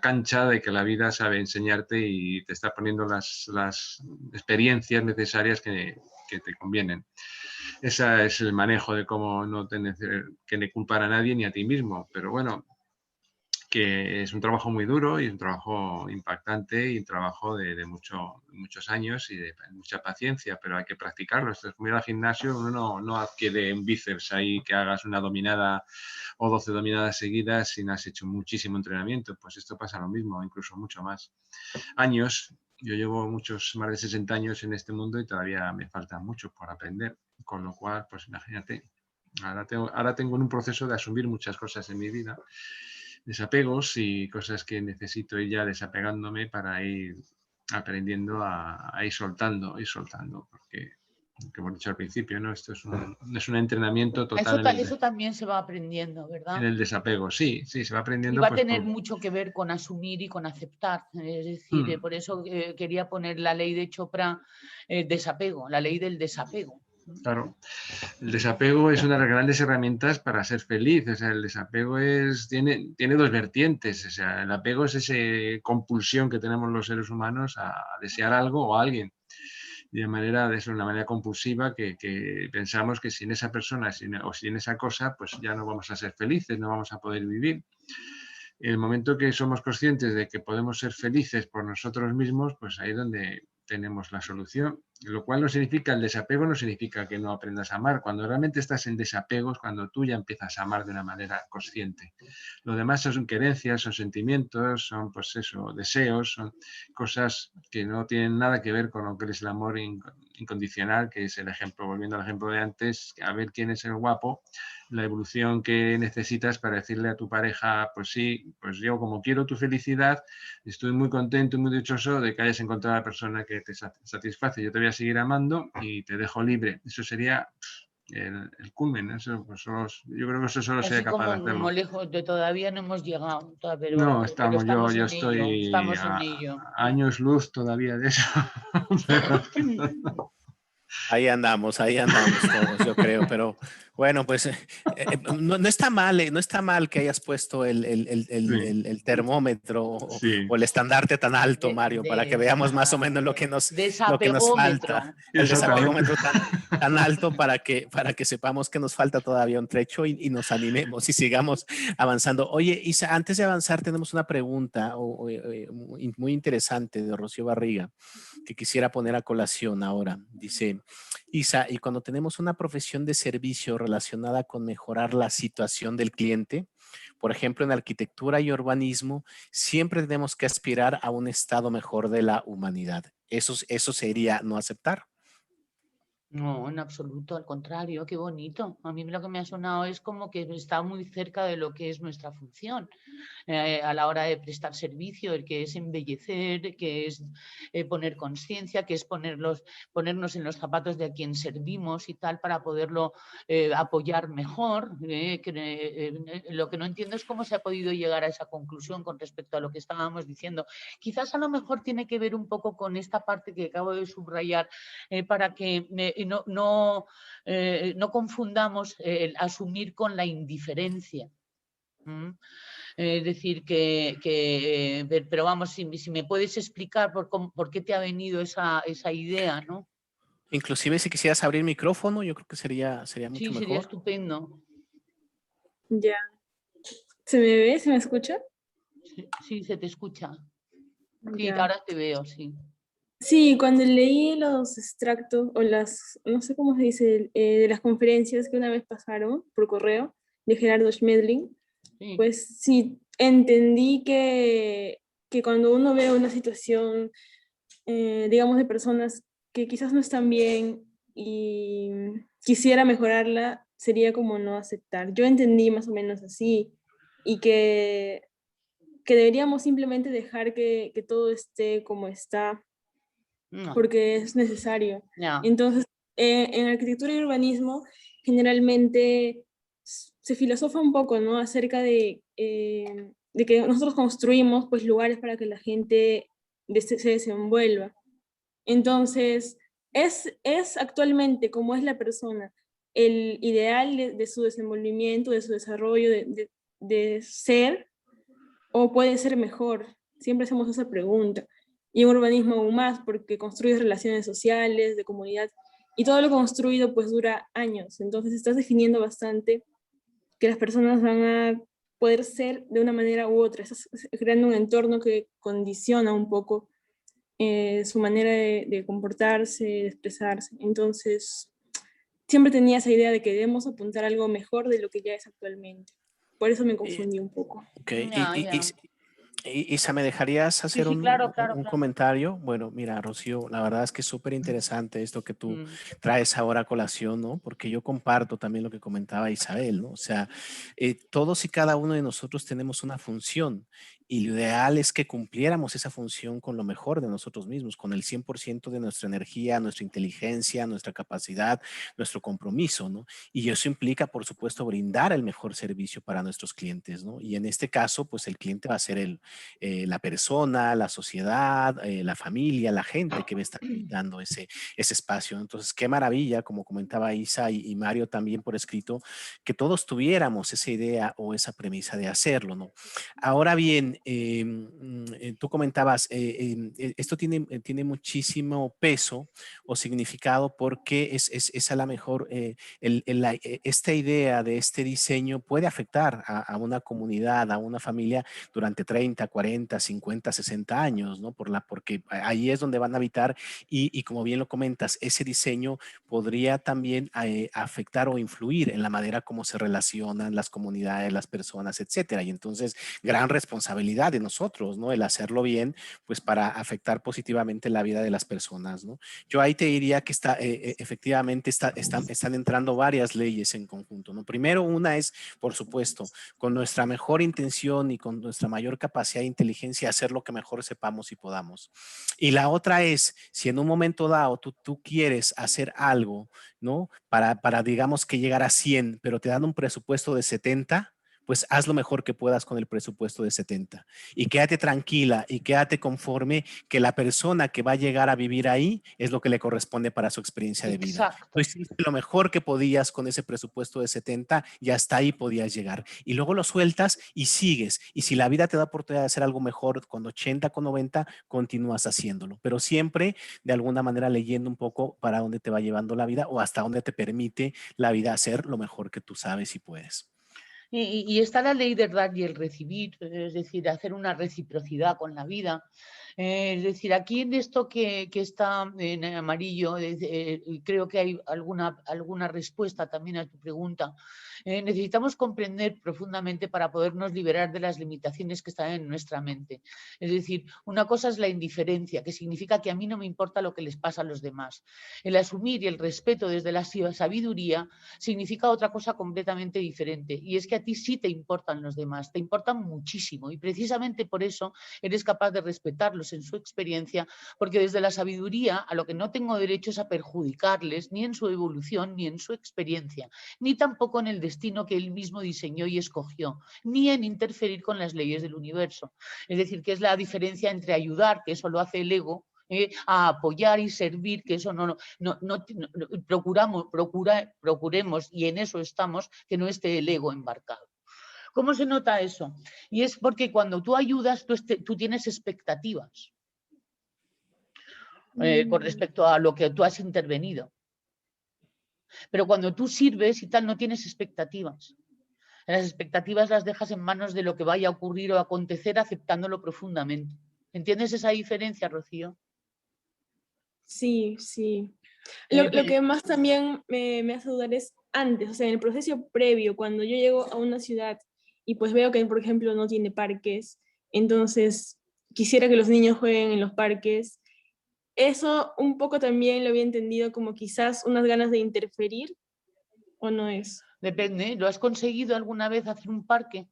cancha de que la vida sabe enseñarte y te está poniendo las experiencias necesarias que te convienen. Ese es el manejo de cómo no tener que culpar a nadie ni a ti mismo. Pero bueno, que es un trabajo muy duro y un trabajo impactante y un trabajo de muchos años y de mucha paciencia, pero hay que practicarlo. Esto es como ir al gimnasio, uno no adquiere un bíceps ahí que hagas una dominada o 12 dominadas seguidas si no has hecho muchísimo entrenamiento. Pues esto pasa lo mismo, incluso mucho más. Años, yo llevo más de 60 años en este mundo y todavía me falta mucho por aprender, con lo cual, pues imagínate, ahora tengo un proceso de asumir muchas cosas en mi vida, desapegos y cosas que necesito ir ya desapegándome para ir aprendiendo a ir soltando, porque como he dicho al principio, ¿no? Esto es un entrenamiento total. Eso también se va aprendiendo, ¿verdad? En el desapego, sí, se va aprendiendo. Y va a tener mucho que ver con asumir y con aceptar. Es decir, por eso quería poner la ley de Chopra, desapego, la ley del desapego. Claro, el desapego es una de las grandes herramientas para ser feliz. O sea, el desapego tiene 2 vertientes. O sea, el apego es esa compulsión que tenemos los seres humanos a desear algo o a alguien. De una manera compulsiva que pensamos que sin esa persona o sin esa cosa, pues ya no vamos a ser felices, no vamos a poder vivir. En el momento que somos conscientes de que podemos ser felices por nosotros mismos, pues ahí es donde tenemos la solución. Lo cual no significa, el desapego no significa que no aprendas a amar. Cuando realmente estás en desapego es cuando tú ya empiezas a amar de una manera consciente. Lo demás son querencias, son sentimientos, son pues eso, deseos, son cosas que no tienen nada que ver con lo que es el amor incondicional, que es el ejemplo, volviendo al ejemplo de antes, a ver quién es el guapo, la evolución que necesitas para decirle a tu pareja, pues sí, pues yo como quiero tu felicidad, estoy muy contento y muy dichoso de que hayas encontrado a la persona que te satisface, yo te voy a seguir amando y te dejo libre. Eso sería el culmen, eso, pues yo creo que eso solo sería Así capaz de como hacerlo. lejos de todavía no hemos llegado, No, pero yo estamos en ello, estoy estamos en ello. a años luz todavía de eso. Pero, Ahí andamos todos, yo creo, pero bueno, pues no está mal, no está mal que hayas puesto sí, el termómetro sí, o el estandarte tan alto, De, Mario, para que de- veamos más o menos lo que nos falta, desapegómetro. el exactamente. desapegómetro tan alto para que sepamos que nos falta todavía un trecho y nos animemos y sigamos avanzando. Oye, Isa, antes de avanzar tenemos una pregunta muy interesante de Rocío Barriga que quisiera poner a colación ahora. Dice, Isa, y cuando tenemos una profesión de servicio relacionada con mejorar la situación del cliente, por ejemplo, en arquitectura y urbanismo, siempre tenemos que aspirar a un estado mejor de la humanidad. Eso sería no aceptar. No, en absoluto, al contrario, qué bonito. A mí lo que me ha sonado es como que está muy cerca de lo que es nuestra función a la hora de prestar servicio, el que es embellecer, que es poner conciencia, que es ponernos en los zapatos de a quien servimos y tal para poderlo apoyar mejor. Lo que no entiendo es cómo se ha podido llegar a esa conclusión con respecto a lo que estábamos diciendo. Quizás a lo mejor tiene que ver un poco con esta parte que acabo de subrayar para que no confundamos el asumir con la indiferencia. Es decir, pero vamos, si me puedes explicar por qué te ha venido esa idea, ¿no? Inclusive si quisieras abrir micrófono, yo creo que sería mucho Sí, sería mejor. estupendo. Ya. ¿Se me ve? ¿Se me escucha? Sí, se te escucha. Sí, Ya. ahora te veo, sí. Sí, cuando leí los extractos o no sé cómo se dice, de las conferencias que una vez pasaron por correo de Gerardo Schmedling, Sí. pues sí, entendí que cuando uno ve una situación, digamos, de personas que quizás no están bien y quisiera mejorarla, sería como no aceptar. Yo entendí más o menos así y que deberíamos simplemente dejar que todo esté como está, No, porque es necesario. no. Entonces, en arquitectura y urbanismo, generalmente se filosofa un poco, ¿no? Acerca de que nosotros construimos pues lugares para que la gente se desenvuelva. Entonces, es actualmente como es la persona, el ideal de su desenvolvimiento, de su desarrollo, de ser, o puede ser mejor. Siempre hacemos esa pregunta. Y en urbanismo aún más, porque construyes relaciones sociales, de comunidad, y todo lo construido pues dura años. Entonces estás definiendo bastante que las personas van a poder ser de una manera u otra. Estás creando un entorno que condiciona un poco su manera de comportarse, de expresarse. Entonces, siempre tenía esa idea de que debemos apuntar a algo mejor de lo que ya es actualmente. Por eso me confundí un poco. Ok, Ya, ya. Isa, ¿me dejarías Sí, hacer sí, claro. un comentario? Bueno, mira, Rocío, la verdad es que es súper interesante esto que tú traes ahora a colación, ¿no? Porque yo comparto también lo que comentaba Isabel, ¿no? O sea, todos y cada uno de nosotros tenemos una función y lo ideal es que cumpliéramos esa función con lo mejor de nosotros mismos, con el 100% de nuestra energía, nuestra inteligencia, nuestra capacidad, nuestro compromiso, ¿no? Y eso implica, por supuesto, brindar el mejor servicio para nuestros clientes, ¿no? Y en este caso, pues el cliente va a ser la persona, la sociedad, la familia, la gente que va a estar habitando ese espacio. Entonces, qué maravilla, como comentaba Isa y Mario también por escrito, que todos tuviéramos esa idea o esa premisa de hacerlo, ¿no? Ahora bien, tú comentabas, esto tiene muchísimo peso o significado porque es a lo mejor esta idea de este diseño puede afectar a una comunidad, a una familia durante 30, 40, 50, 60 años, ¿no? Porque ahí es donde van a habitar y como bien lo comentas, ese diseño podría también afectar o influir en la manera como se relacionan las comunidades, las personas, etcétera. Y entonces, gran responsabilidad de nosotros, ¿no? El hacerlo bien, pues para afectar positivamente la vida de las personas, ¿no? Yo ahí te diría que efectivamente están entrando varias leyes en conjunto, ¿no? Primero, una es, por supuesto, con nuestra mejor intención y con nuestra mayor capacidad de inteligencia, hacer lo que mejor sepamos y podamos. Y la otra es, si en un momento dado tú quieres hacer algo, ¿no? Para digamos que llegar a 100, pero te dan un presupuesto de 70, pues haz lo mejor que puedas con el presupuesto de 70 y quédate tranquila y quédate conforme que la persona que va a llegar a vivir ahí es lo que le corresponde para su experiencia de vida. Exacto. Tú hiciste lo mejor que podías con ese presupuesto de 70 y hasta ahí podías llegar. Y luego lo sueltas y sigues. Y si la vida te da oportunidad de hacer algo mejor con 80, con 90, continúas haciéndolo. Pero siempre de alguna manera leyendo un poco para dónde te va llevando la vida o hasta dónde te permite la vida hacer lo mejor que tú sabes y puedes. Y está la ley del dar y el recibir, es decir, hacer una reciprocidad con la vida. Es decir, aquí en esto que está en amarillo, creo que hay alguna respuesta también a tu pregunta. Necesitamos comprender profundamente para podernos liberar de las limitaciones que están en nuestra mente. Es decir, una cosa es la indiferencia, que significa que a mí no me importa lo que les pasa a los demás. El asumir y el respeto desde la sabiduría significa otra cosa completamente diferente, y es que a ti sí te importan los demás, te importan muchísimo, y precisamente por eso eres capaz de respetarlos en su experiencia, porque desde la sabiduría a lo que no tengo derecho es a perjudicarles ni en su evolución ni en su experiencia, ni tampoco en el destino que él mismo diseñó y escogió, ni en interferir con las leyes del universo. Es decir, que es la diferencia entre ayudar, que eso lo hace el ego, a apoyar y servir, que eso no procuremos, y en eso estamos, que no esté el ego embarcado. ¿Cómo se nota eso? Y es porque cuando tú ayudas, tú tienes expectativas con respecto a lo que tú has intervenido. Pero cuando tú sirves y tal, no tienes expectativas. Las expectativas las dejas en manos de lo que vaya a ocurrir o acontecer, aceptándolo profundamente. ¿Entiendes esa diferencia, Rocío? Sí, sí. Lo que más también me hace dudar es antes, o sea, en el proceso previo, cuando yo llego a una ciudad y pues veo que, por ejemplo, no tiene parques, entonces quisiera que los niños jueguen en los parques. Eso un poco también lo había entendido como quizás unas ganas de interferir, ¿o no es? Depende, ¿lo has conseguido alguna vez hacer un parque?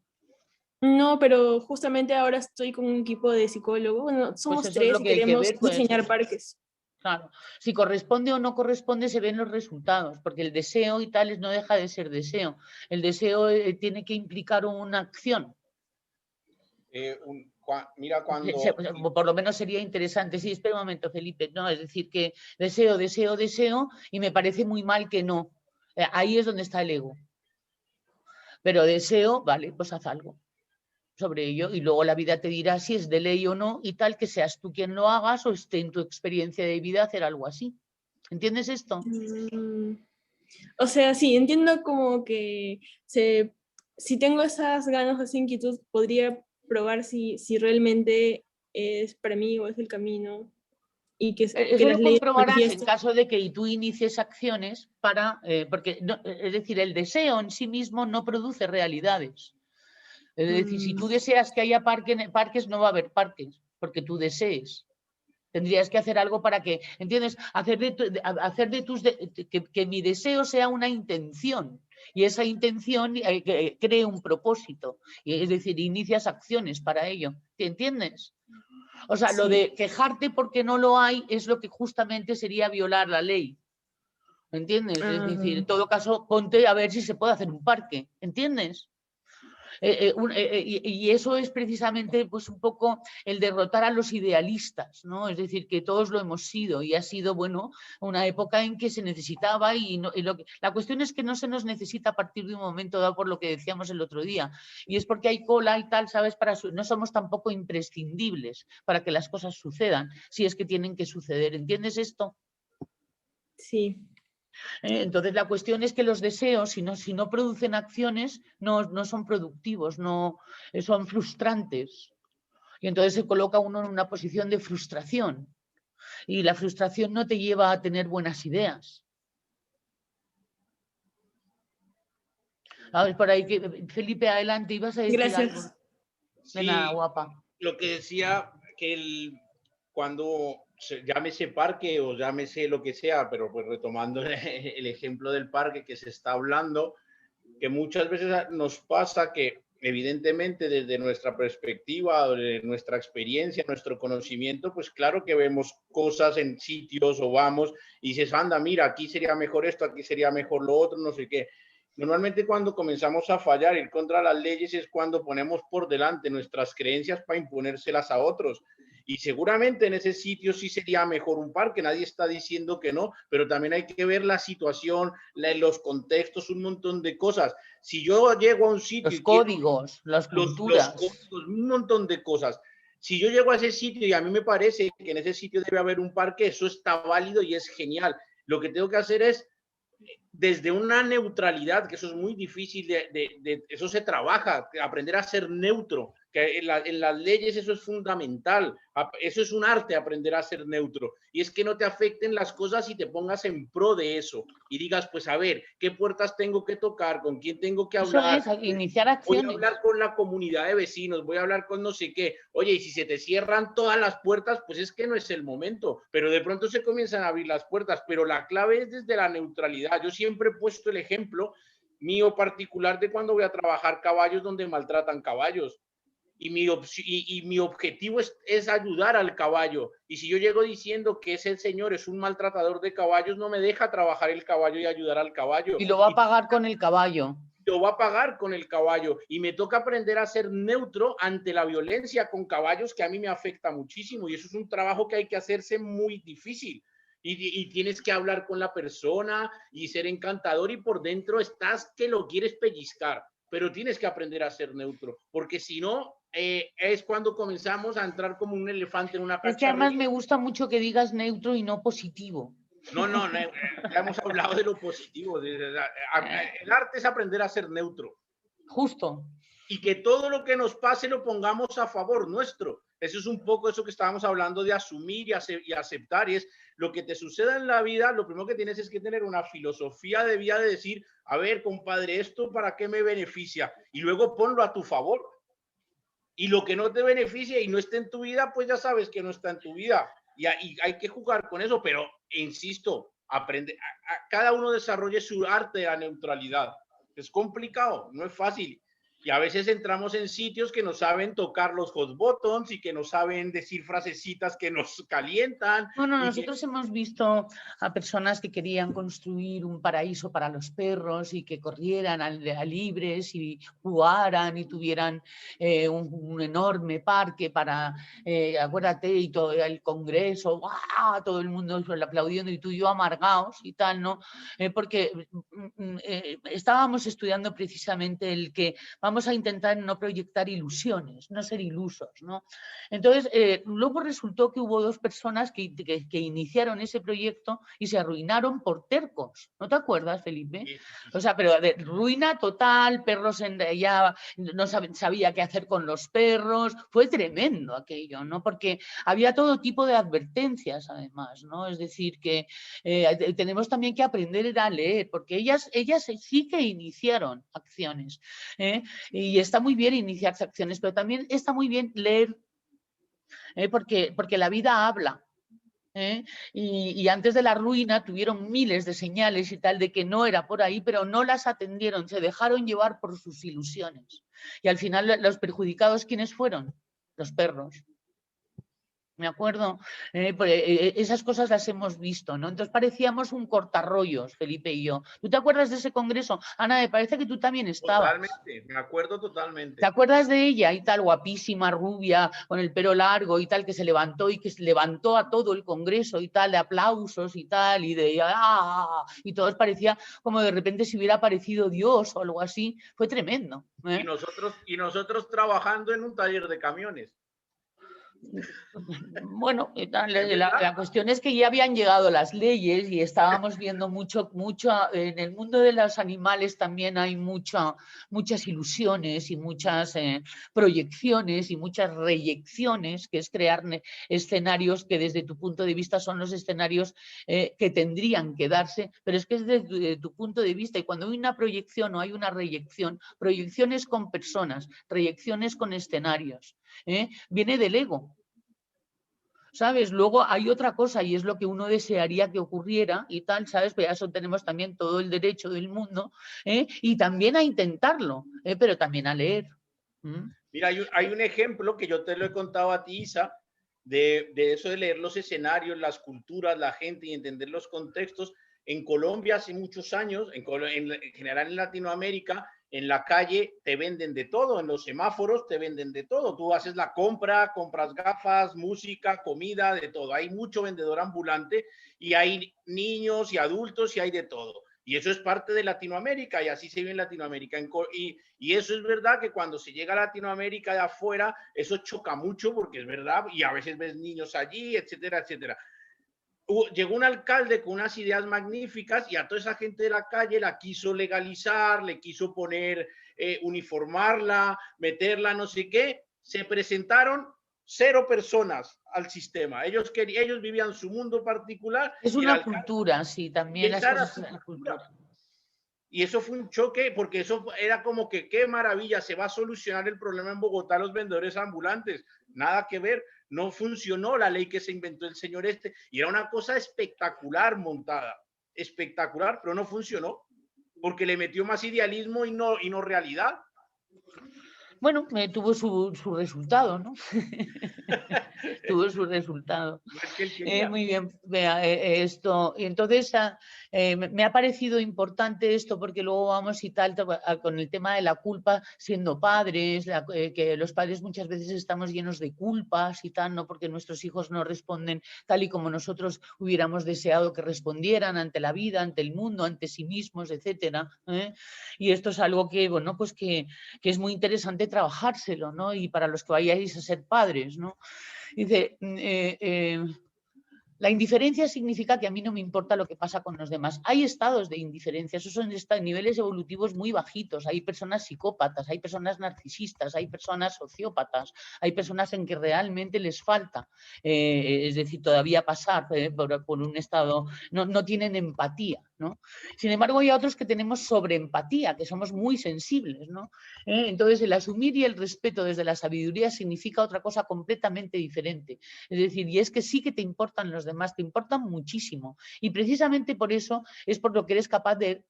No, pero justamente ahora estoy con un equipo de psicólogos, bueno, somos Pues eso es lo tres y que hay que queremos ver, pues. diseñar parques. Claro, si corresponde o no corresponde se ven los resultados, porque el deseo y tales no deja de ser deseo. El deseo tiene que implicar una acción. Mira, cuando... Por lo menos sería interesante. Sí, espera un momento, Felipe. No, es decir, que deseo, deseo, deseo, y me parece muy mal que no. Ahí es donde está el ego. Pero deseo, vale, pues haz algo sobre ello, y luego la vida te dirá si es de ley o no, y tal, que seas tú quien lo hagas o esté en tu experiencia de vida hacer algo así. ¿Entiendes esto? O sea, sí, entiendo como que si tengo esas ganas, esa inquietud, podría probar si realmente es para mí o es el camino. Y que Eso las lo leyes comprobarás en caso de que tú inicies acciones para, porque es decir, el deseo en sí mismo no produce realidades. Es decir, si tú deseas que haya parques, no va a haber parques, porque tú desees. Tendrías que hacer algo para que, ¿entiendes? Que mi deseo sea una intención, y esa intención cree un propósito, y es decir, inicias acciones para ello. ¿Te entiendes? O sea, lo de quejarte porque no lo hay es lo que justamente sería violar la ley. ¿Entiendes? Es decir, en todo caso, ponte a ver si se puede hacer un parque. ¿Entiendes? Y eso es precisamente pues, un poco el derrotar a los idealistas, ¿no? Es decir, que todos lo hemos sido y ha sido, bueno, una época en que se necesitaba la cuestión es que no se nos necesita a partir de un momento dado, por lo que decíamos el otro día, y es porque hay cola y tal, ¿sabes? No somos tampoco imprescindibles para que las cosas sucedan, si es que tienen que suceder. ¿Entiendes esto? Sí. Entonces la cuestión es que los deseos, si no producen acciones, no son productivos, son frustrantes. Y entonces se coloca uno en una posición de frustración. Y la frustración no te lleva a tener buenas ideas. A ver, por ahí, Felipe, adelante, ibas a decir Gracias. algo. De Sí, nada, guapa. lo que decía que cuando llámese parque o llámese lo que sea, pero pues retomando el ejemplo del parque que se está hablando, que muchas veces nos pasa que evidentemente desde nuestra perspectiva, de nuestra experiencia, nuestro conocimiento, pues claro que vemos cosas en sitios o vamos y dices, anda, mira, aquí sería mejor esto, aquí sería mejor lo otro, no sé qué. Normalmente cuando comenzamos a fallar, ir contra las leyes, es cuando ponemos por delante nuestras creencias para imponérselas a otros. Y seguramente en ese sitio sí sería mejor un parque, nadie está diciendo que no, pero también hay que ver la situación, los contextos, un montón de cosas. Si yo llego a un sitio Los y quiero códigos, las los culturas. códigos, un montón de cosas. Si yo llego a ese sitio y a mí me parece que en ese sitio debe haber un parque, eso está válido y es genial. Lo que tengo que hacer es desde una neutralidad, que eso es muy difícil, eso se trabaja, aprender a ser neutro, que en las leyes eso es fundamental, eso es un arte, aprender a ser neutro, y es que no te afecten las cosas y te pongas en pro de eso, y digas, pues a ver, ¿qué puertas tengo que tocar? ¿Con quién tengo que hablar? Eso es, iniciar Voy a acciones. hablar con la comunidad de vecinos, voy a hablar con no sé qué. Oye, y si se te cierran todas las puertas, pues es que no es el momento, pero de pronto se comienzan a abrir las puertas, pero la clave es desde la neutralidad. Yo siempre he puesto el ejemplo mío particular de cuando voy a trabajar caballos donde maltratan caballos. Y mi objetivo es ayudar al caballo. Y si yo llego diciendo que ese señor es un maltratador de caballos, no me deja trabajar el caballo y ayudar al caballo. Y lo va a pagar con el caballo. Lo va a pagar con el caballo y me toca aprender a ser neutro ante la violencia con caballos, que a mí me afecta muchísimo, y eso es un trabajo que hay que hacerse muy difícil y tienes que hablar con la persona y ser encantador, y por dentro estás que lo quieres pellizcar, pero tienes que aprender a ser neutro, porque si no es cuando comenzamos a entrar como un elefante en una cacharrería. Es que además me gusta mucho que digas neutro y no positivo. No, ya hemos hablado de lo positivo. El arte es aprender a ser neutro. Justo. Y que todo lo que nos pase lo pongamos a favor nuestro. Eso es un poco eso que estábamos hablando de asumir y aceptar. Y es lo que te suceda en la vida, lo primero que tienes es que tener una filosofía de vida de decir, a ver, compadre, ¿esto para qué me beneficia? Y luego ponlo a tu favor. Y lo que no te beneficia y no esté en tu vida, pues ya sabes que no está en tu vida. Y hay que jugar con eso, pero insisto, aprende, cada uno desarrolle su arte de la neutralidad. Es complicado, no es fácil. Y a veces entramos en sitios que no saben tocar los hot buttons y que no saben decir frasecitas que nos calientan. Bueno, nosotros hemos visto a personas que querían construir un paraíso para los perros y que corrieran a libres y jugaran y tuvieran un enorme parque para, acuérdate, y todo el congreso, ¡guau! Todo el mundo aplaudiendo y tú y yo amargados y tal, ¿no? Porque estábamos estudiando precisamente el que vamos a intentar no proyectar ilusiones, no ser ilusos, ¿no? Entonces, luego resultó que hubo dos personas que iniciaron ese proyecto y se arruinaron por tercos. ¿No te acuerdas, Felipe? O sea, pero de ruina total, perros ya no sabía qué hacer con los perros. Fue tremendo aquello, ¿no? Porque había todo tipo de advertencias, además, ¿no? Es decir, que tenemos también que aprender a leer, porque ellas sí que iniciaron acciones, ¿eh? Y está muy bien iniciar acciones, pero también está muy bien leer, porque la vida habla. Y antes de la ruina tuvieron miles de señales y tal de que no era por ahí, pero no las atendieron, se dejaron llevar por sus ilusiones. Y al final los perjudicados, ¿quiénes fueron? Los perros. ¿Me acuerdo? Esas cosas las hemos visto, ¿no? Entonces parecíamos un cortarrollos, Felipe y yo. ¿Tú te acuerdas de ese congreso? Ana, me parece que tú también estabas. Totalmente, me acuerdo totalmente. ¿Te acuerdas de ella y tal, guapísima, rubia, con el pelo largo y tal, que se levantó y que se levantó a todo el congreso y tal, de aplausos y tal, y de ¡ah! Y todo parecía como de repente si hubiera aparecido Dios o algo así? Fue tremendo. Y nosotros trabajando en un taller de camiones. Bueno, la cuestión es que ya habían llegado las leyes y estábamos viendo mucho, en el mundo de los animales también hay muchas ilusiones y muchas proyecciones y muchas reyecciones, que es crear escenarios que desde tu punto de vista son los escenarios que tendrían que darse, pero es que es desde tu punto de vista, y cuando hay una proyección o hay una reyección, proyecciones con personas, reyecciones con escenarios, viene del ego. ¿Sabes? Luego hay otra cosa y es lo que uno desearía que ocurriera y tal, ¿sabes? Pero eso tenemos también todo el derecho del mundo, y también a intentarlo, pero también a leer. Mira, hay un ejemplo que yo te lo he contado a ti, Isa, de eso de leer los escenarios, las culturas, la gente y entender los contextos. En Colombia hace muchos años, en general en Latinoamérica, en la calle te venden de todo, en los semáforos te venden de todo. Tú haces la compra, compras gafas, música, comida, de todo. Hay mucho vendedor ambulante y hay niños y adultos y hay de todo. Y eso es parte de Latinoamérica y así se vive en Latinoamérica. Y eso es verdad que cuando se llega a Latinoamérica de afuera, eso choca mucho porque es verdad y a veces ves niños allí, etcétera, etcétera. Llegó un alcalde con unas ideas magníficas y a toda esa gente de la calle la quiso legalizar, le quiso poner, uniformarla, meterla, no sé qué. Se presentaron 0 personas al sistema. Ellos vivían su mundo particular. Es una cultura, sí, también las cosas de la cultura. Y eso fue un choque, porque eso era como que qué maravilla, se va a solucionar el problema en Bogotá, los vendedores ambulantes. Nada que ver, no funcionó la ley que se inventó el señor este, y era una cosa espectacular montada, espectacular, pero no funcionó, porque le metió más idealismo y no realidad. Bueno, tuvo su resultado, ¿no? Tuvo su resultado. Muy bien, vea, esto. Y entonces me ha parecido importante esto porque luego vamos y tal con el tema de la culpa siendo padres, que los padres muchas veces estamos llenos de culpas y tal, ¿no? Porque nuestros hijos no responden tal y como nosotros hubiéramos deseado que respondieran ante la vida, ante el mundo, ante sí mismos, etcétera. Y esto es algo que, bueno, pues que es muy interesante trabajárselo, ¿no? Y para los que vayáis a ser padres, ¿no? Dice, la indiferencia significa que a mí no me importa lo que pasa con los demás. Hay estados de indiferencia, esos son niveles evolutivos muy bajitos. Hay personas psicópatas, hay personas narcisistas, hay personas sociópatas, hay personas en que realmente les falta, es decir, todavía pasar por un estado, no tienen empatía, ¿no? Sin embargo, hay otros que tenemos sobreempatía, que somos muy sensibles, ¿no? Entonces, el asumir y el respeto desde la sabiduría significa otra cosa completamente diferente. Es decir, y es que sí que te importan los demás, te importan muchísimo. Y precisamente por eso es por lo que eres capaz de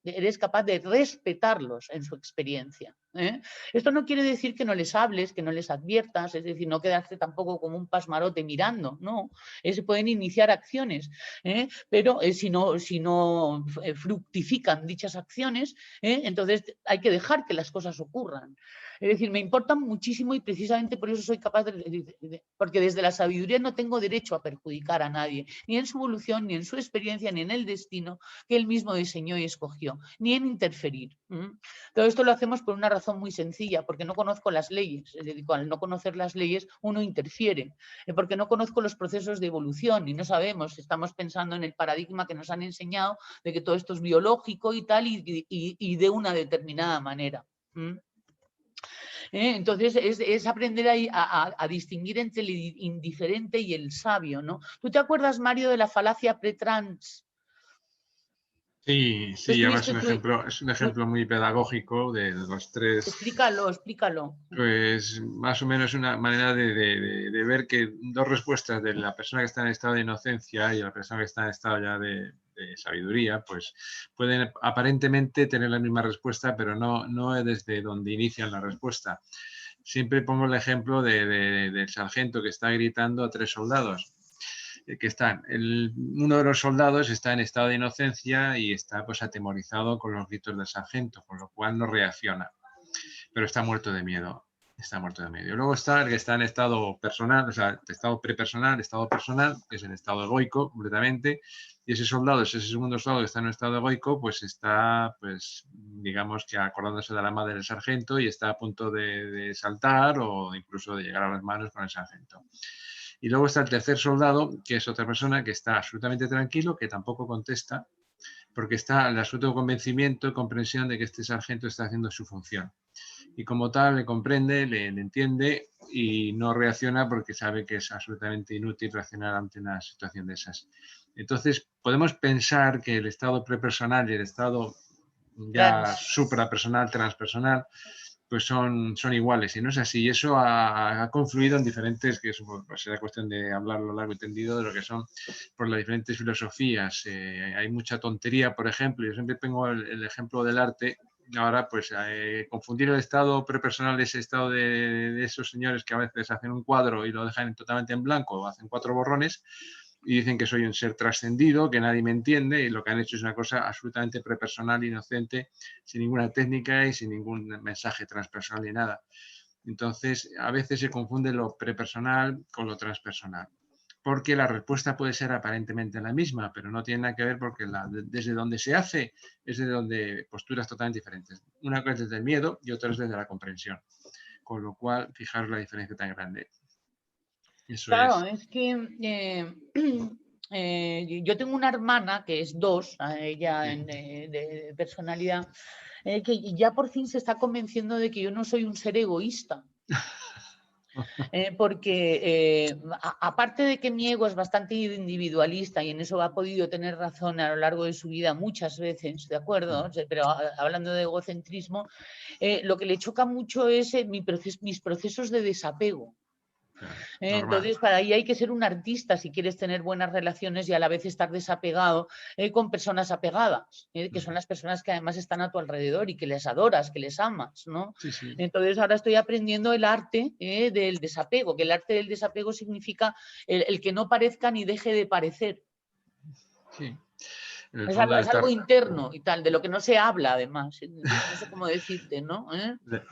respetarlos en su experiencia. Esto no quiere decir que no les hables, que no les adviertas, es decir, no quedarte tampoco como un pasmarote mirando, no. Se pueden iniciar acciones, pero si no fructifican dichas acciones, entonces hay que dejar que las cosas ocurran. Es decir, me importan muchísimo y precisamente por eso soy capaz porque desde la sabiduría no tengo derecho a perjudicar a nadie, ni en su evolución, ni en su experiencia, ni en el destino que él mismo diseñó y escogió, ni en interferir. Todo esto lo hacemos por una razón muy sencilla, porque no conozco las leyes. Es decir, al no conocer las leyes uno interfiere, porque no conozco los procesos de evolución y no sabemos, estamos pensando en el paradigma que nos han enseñado de que todo esto es biológico y tal, y de una determinada manera. Entonces es aprender a distinguir entre el indiferente y el sabio, ¿no? ¿Tú te acuerdas, Mario, de la falacia pretrans? Sí, además es un ejemplo muy pedagógico de los 3. Explícalo. Pues más o menos una manera de ver que 2 respuestas de la persona que está en estado de inocencia y la persona que está en estado ya de sabiduría, pues pueden aparentemente tener la misma respuesta, pero no desde donde inician la respuesta. Siempre pongo el ejemplo del sargento que está gritando a 3 soldados. Uno de los soldados está en estado de inocencia y está pues atemorizado con los gritos del sargento, con lo cual no reacciona, pero está muerto de miedo. Está muerto de miedo. Luego está el que está en estado personal, o sea, estado prepersonal, estado personal, que es en estado egoico completamente, y ese soldado, ese segundo soldado que está en un estado egoico, pues está, pues, digamos que acordándose de la madre del sargento y está a punto de saltar o incluso de llegar a las manos con el sargento. Y luego está el tercer soldado, que es otra persona que está absolutamente tranquilo, que tampoco contesta, porque está en el absoluto convencimiento y comprensión de que este sargento está haciendo su función. Y como tal le comprende, le entiende y no reacciona porque sabe que es absolutamente inútil reaccionar ante una situación de esas. Entonces podemos pensar que el estado prepersonal y el estado ya suprapersonal, transpersonal, pues son iguales, y no es así. Y eso ha confluido en diferentes, que pues será cuestión de hablarlo largo y tendido de lo que son por las diferentes filosofías. Hay mucha tontería, por ejemplo, yo siempre pongo el ejemplo del arte. Ahora, pues confundir el estado prepersonal, ese estado de esos señores que a veces hacen un cuadro y lo dejan totalmente en blanco o hacen 4 borrones y dicen que soy un ser trascendido, que nadie me entiende, y lo que han hecho es una cosa absolutamente prepersonal, inocente, sin ninguna técnica y sin ningún mensaje transpersonal ni nada. Entonces, a veces se confunde lo prepersonal con lo transpersonal, porque la respuesta puede ser aparentemente la misma, pero no tiene nada que ver porque desde donde se hace es desde donde posturas totalmente diferentes. Una cosa es desde el miedo y otra es desde la comprensión. Con lo cual, fijaros la diferencia tan grande. Eso claro, es que yo tengo una hermana que es 2, ella de personalidad, que ya por fin se está convenciendo de que yo no soy un ser egoísta. Porque aparte de que mi ego es bastante individualista y en eso ha podido tener razón a lo largo de su vida muchas veces, ¿de acuerdo? Pero hablando de egocentrismo, lo que le choca mucho es mis procesos de desapego. Entonces, para ahí hay que ser un artista si quieres tener buenas relaciones y a la vez estar desapegado con personas apegadas, que son las personas que además están a tu alrededor y que les adoras, que les amas, ¿no? Sí, sí. Entonces, ahora estoy aprendiendo el arte del desapego, que el arte del desapego significa el que no parezca ni deje de parecer. Sí. Es algo interno y tal, de lo que no se habla además, no sé cómo decirte, ¿no?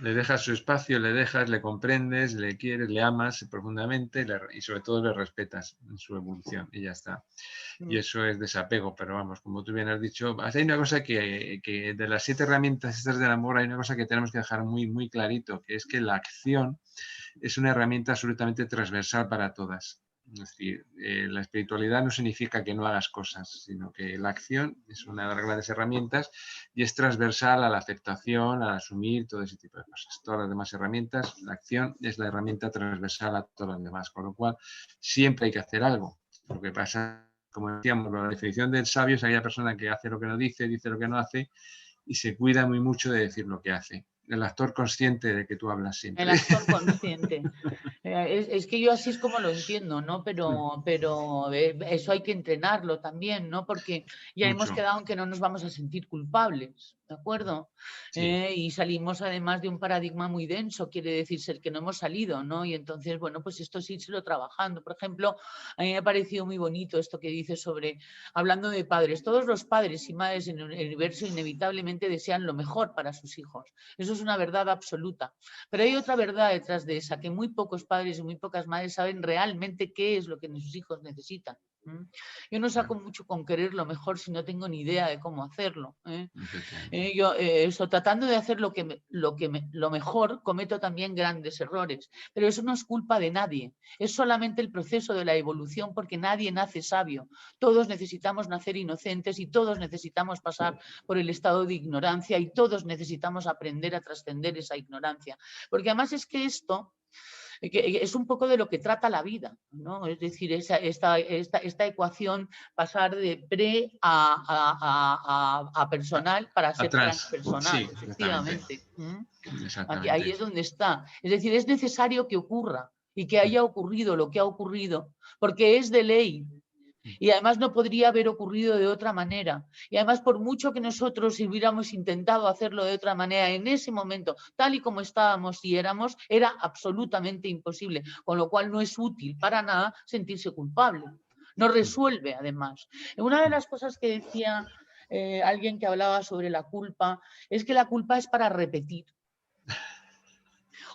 Le dejas su espacio, le dejas, le comprendes, le quieres, le amas profundamente y sobre todo le respetas en su evolución y ya está. Y eso es desapego, pero vamos, como tú bien has dicho, hay una cosa que de las 7 herramientas estas del amor hay una cosa que tenemos que dejar muy, muy clarito, que es que la acción es una herramienta absolutamente transversal para todas. Es decir, la espiritualidad no significa que no hagas cosas, sino que la acción es una de las grandes herramientas y es transversal a la aceptación, al asumir todo ese tipo de cosas. Todas las demás herramientas, la acción es la herramienta transversal a todas las demás, con lo cual siempre hay que hacer algo. Lo que pasa, como decíamos, la definición del sabio es aquella persona que hace lo que no dice lo que no hace y se cuida muy mucho de decir lo que hace. El actor consciente de que tú hablas siempre. El actor consciente. Es que yo así es como lo entiendo, ¿no? Pero eso hay que entrenarlo también, ¿no? Porque ya hemos quedado en que no nos vamos a sentir culpables, ¿de acuerdo? Sí. Y salimos además de un paradigma muy denso, quiere decirse el que no hemos salido, ¿no? Y entonces, bueno, pues esto sí se lo trabajando. Por ejemplo, a mí me ha parecido muy bonito esto que dice sobre, hablando de padres, todos los padres y madres en el universo inevitablemente desean lo mejor para sus hijos. Eso es una verdad absoluta. Pero hay otra verdad detrás de esa, que muy pocos padres y muy pocas madres saben realmente qué es lo que sus hijos necesitan. Yo no saco mucho con querer lo mejor si no tengo ni idea de cómo hacerlo. Yo, tratando de hacer lo mejor, cometo también grandes errores, pero eso no es culpa de nadie, es solamente el proceso de la evolución, porque nadie nace sabio, todos necesitamos nacer inocentes y todos necesitamos pasar por el estado de ignorancia y todos necesitamos aprender a trascender esa ignorancia, porque además es que esto es un poco de lo que trata la vida, ¿no? Es decir, esta ecuación, pasar de pre a personal para ser transpersonal, sí, efectivamente. Exactamente. Ahí es donde está. Es decir, es necesario que ocurra y que haya ocurrido lo que ha ocurrido, porque es de ley Y además no podría haber ocurrido de otra manera. Y además, por mucho que nosotros hubiéramos intentado hacerlo de otra manera, en ese momento, tal y como estábamos y éramos, era absolutamente imposible. Con lo cual no es útil para nada sentirse culpable. No resuelve, además. Una de las cosas que decía alguien que hablaba sobre la culpa es que la culpa es para repetir.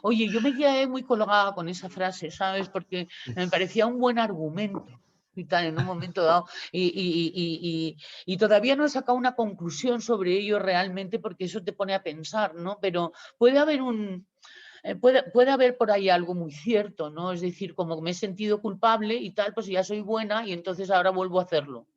Oye, yo me quedé muy colgada con esa frase, ¿sabes? Porque me parecía un buen argumento y tal, en un momento dado. Y todavía no he sacado una conclusión sobre ello realmente, porque eso te pone a pensar, ¿no? Pero puede haber puede haber por ahí algo muy cierto, ¿no? Es decir, como me he sentido culpable y tal, pues ya soy buena y entonces ahora vuelvo a hacerlo.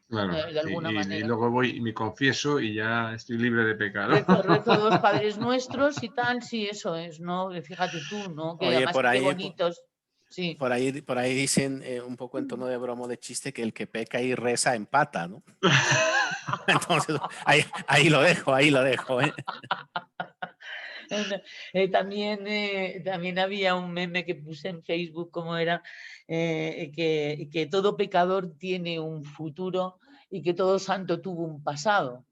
Claro, De alguna y manera. luego voy y me confieso y ya estoy libre de pecado. Rezo dos Padres Nuestros y tal, sí, eso es, ¿no? Fíjate tú, ¿no? Que Oye, además qué bonitos. Sí. por ahí dicen un poco en tono de broma, de chiste, que el que peca y reza empata, ¿no? Entonces, ahí lo dejo, ahí lo dejo. También había un meme que puse en Facebook, como era, que todo pecador tiene un futuro y que todo santo tuvo un pasado.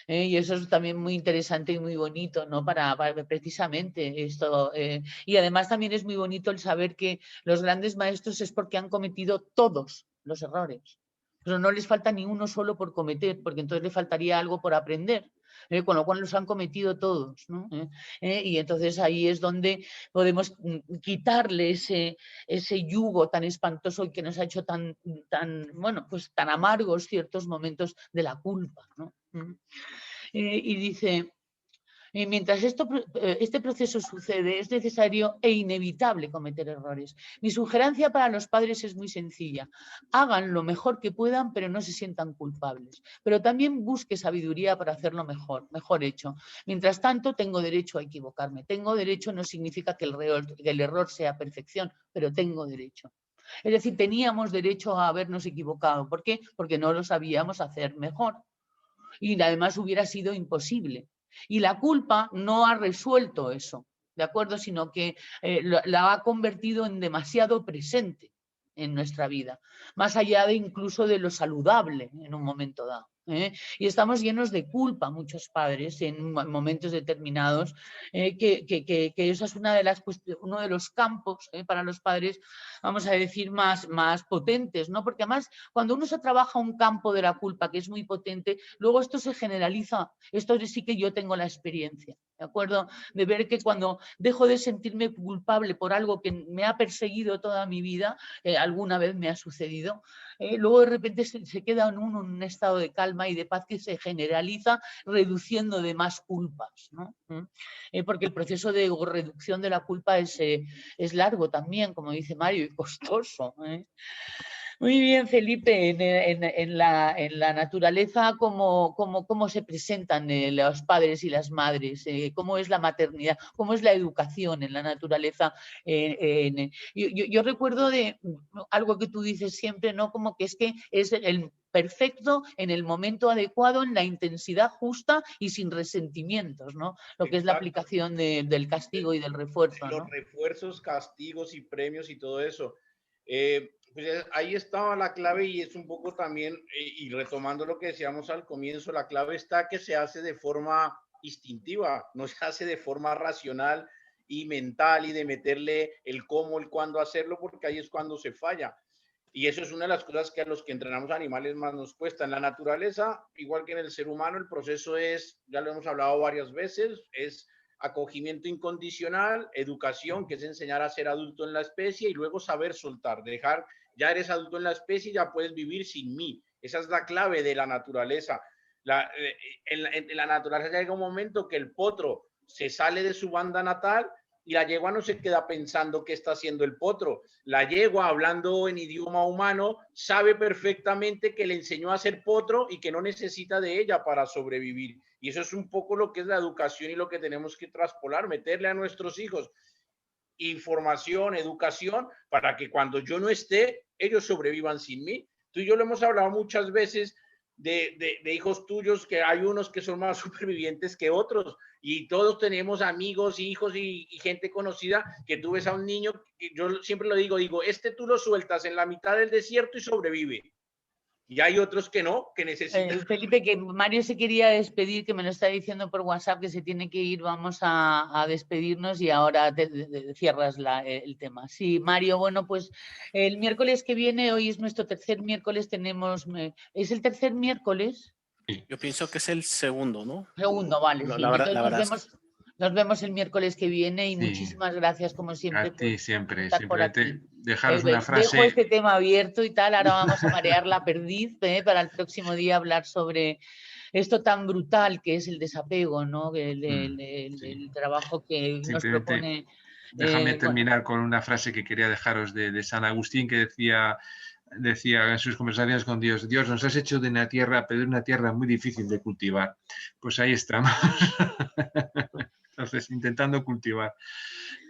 Y eso es también muy interesante y muy bonito, ¿no? Para precisamente esto. Y además también es muy bonito el saber que los grandes maestros es porque han cometido todos los errores. Pero no les falta ni uno solo por cometer, porque entonces le faltaría algo por aprender. Con lo cual los han cometido todos, ¿no? Y entonces ahí es donde podemos quitarle ese yugo tan espantoso y que nos ha hecho bueno, pues tan amargos ciertos momentos de la culpa, ¿no? Y dice, mientras este proceso sucede, es necesario e inevitable cometer errores. Mi sugerencia para los padres es muy sencilla. Hagan lo mejor que puedan, pero no se sientan culpables. Pero también busque sabiduría para hacerlo mejor hecho. Mientras tanto, tengo derecho a equivocarme. Tengo derecho no significa que el error sea perfección, pero tengo derecho. Es decir, teníamos derecho a habernos equivocado. ¿Por qué? Porque no lo sabíamos hacer mejor. Y además hubiera sido imposible. Y la culpa no ha resuelto eso, ¿de acuerdo? Sino que la ha convertido en demasiado presente en nuestra vida, más allá de incluso de lo saludable en un momento dado. Y estamos llenos de culpa, muchos padres, en momentos determinados, que esa es uno de los campos para los padres, vamos a decir, más potentes, ¿no? Porque además, cuando uno se trabaja un campo de la culpa que es muy potente, luego esto se generaliza. Esto sí que yo tengo la experiencia, ¿de acuerdo? De ver que cuando dejo de sentirme culpable por algo que me ha perseguido toda mi vida, alguna vez me ha sucedido, luego de repente se queda en un estado de calma y de paz que se generaliza, reduciendo de más culpas, ¿no? Porque el proceso de reducción de la culpa es largo también, como dice Mario, y costoso. Muy bien, Felipe, en la naturaleza, ¿cómo se presentan los padres y las madres? ¿Cómo es la maternidad? ¿Cómo es la educación en la naturaleza? Yo recuerdo de algo que tú dices siempre, ¿no? Como que es el perfecto en el momento adecuado, en la intensidad justa y sin resentimientos, ¿no? Lo que es la Exacto. aplicación del castigo y del refuerzo, Los ¿no? refuerzos, castigos y premios y todo eso. Pues ahí estaba la clave y es un poco también, y retomando lo que decíamos al comienzo, la clave está que se hace de forma instintiva, no se hace de forma racional y mental y de meterle el cómo, el cuándo hacerlo, porque ahí es cuando se falla. Y eso es una de las cosas que a los que entrenamos animales más nos cuesta. En la naturaleza, igual que en el ser humano, el proceso es, ya lo hemos hablado varias veces, es acogimiento incondicional, educación, que es enseñar a ser adulto en la especie y luego saber soltar, dejar, ya eres adulto en la especie, ya puedes vivir sin mí. Esa es la clave de la naturaleza. En la naturaleza llega un momento que el potro se sale de su banda natal y la yegua no se queda pensando qué está haciendo el potro. La yegua, hablando en idioma humano, sabe perfectamente que le enseñó a ser potro y que no necesita de ella para sobrevivir. Y eso es un poco lo que es la educación y lo que tenemos que traspolar, meterle a nuestros hijos información, educación, para que cuando yo no esté, ellos sobrevivan sin mí. Tú y yo lo hemos hablado muchas veces, de hijos tuyos, que hay unos que son más supervivientes que otros, y todos tenemos amigos, hijos y gente conocida, que tú ves a un niño, yo siempre lo digo, tú lo sueltas en la mitad del desierto y sobrevive. Y hay otros que no, que necesitan... Felipe, que Mario se quería despedir, que me lo está diciendo por WhatsApp, que se tiene que ir, vamos a despedirnos y ahora cierras el tema. Sí, Mario, bueno, pues el miércoles que viene, hoy es nuestro tercer miércoles, ¿es el tercer miércoles? Yo pienso que es el segundo, ¿no? Segundo, vale, sí. La verdad, Entonces nos vemos el miércoles que viene y Sí. muchísimas gracias, como siempre. A ti siempre, por aquí. simplemente dejaros una frase. Dejo este tema abierto y tal, ahora vamos a marear la perdiz para el próximo día hablar sobre esto tan brutal que es el desapego, ¿no? El trabajo que nos propone. Déjame terminar con una frase que quería dejaros de San Agustín, que decía en sus conversaciones con Dios: Dios, nos has hecho de una tierra, pero de una tierra muy difícil de cultivar. Pues ahí estamos. Entonces, intentando cultivar.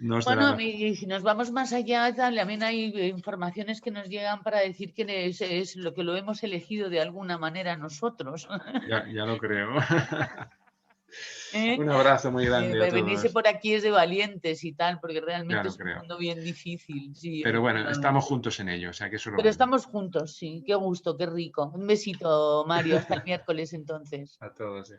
Bueno, y si nos vamos más allá, también hay informaciones que nos llegan para decir que es lo que lo hemos elegido de alguna manera nosotros. Ya lo creo. Un abrazo muy grande a todos. Venirse por aquí es de valientes y tal, porque realmente es un mundo bien difícil. Sí, pero bueno, estamos juntos en ello. O sea, que eso es lo Pero estamos juntos, sí. Qué gusto, qué rico. Un besito, Mario. Hasta el miércoles, entonces. A todos.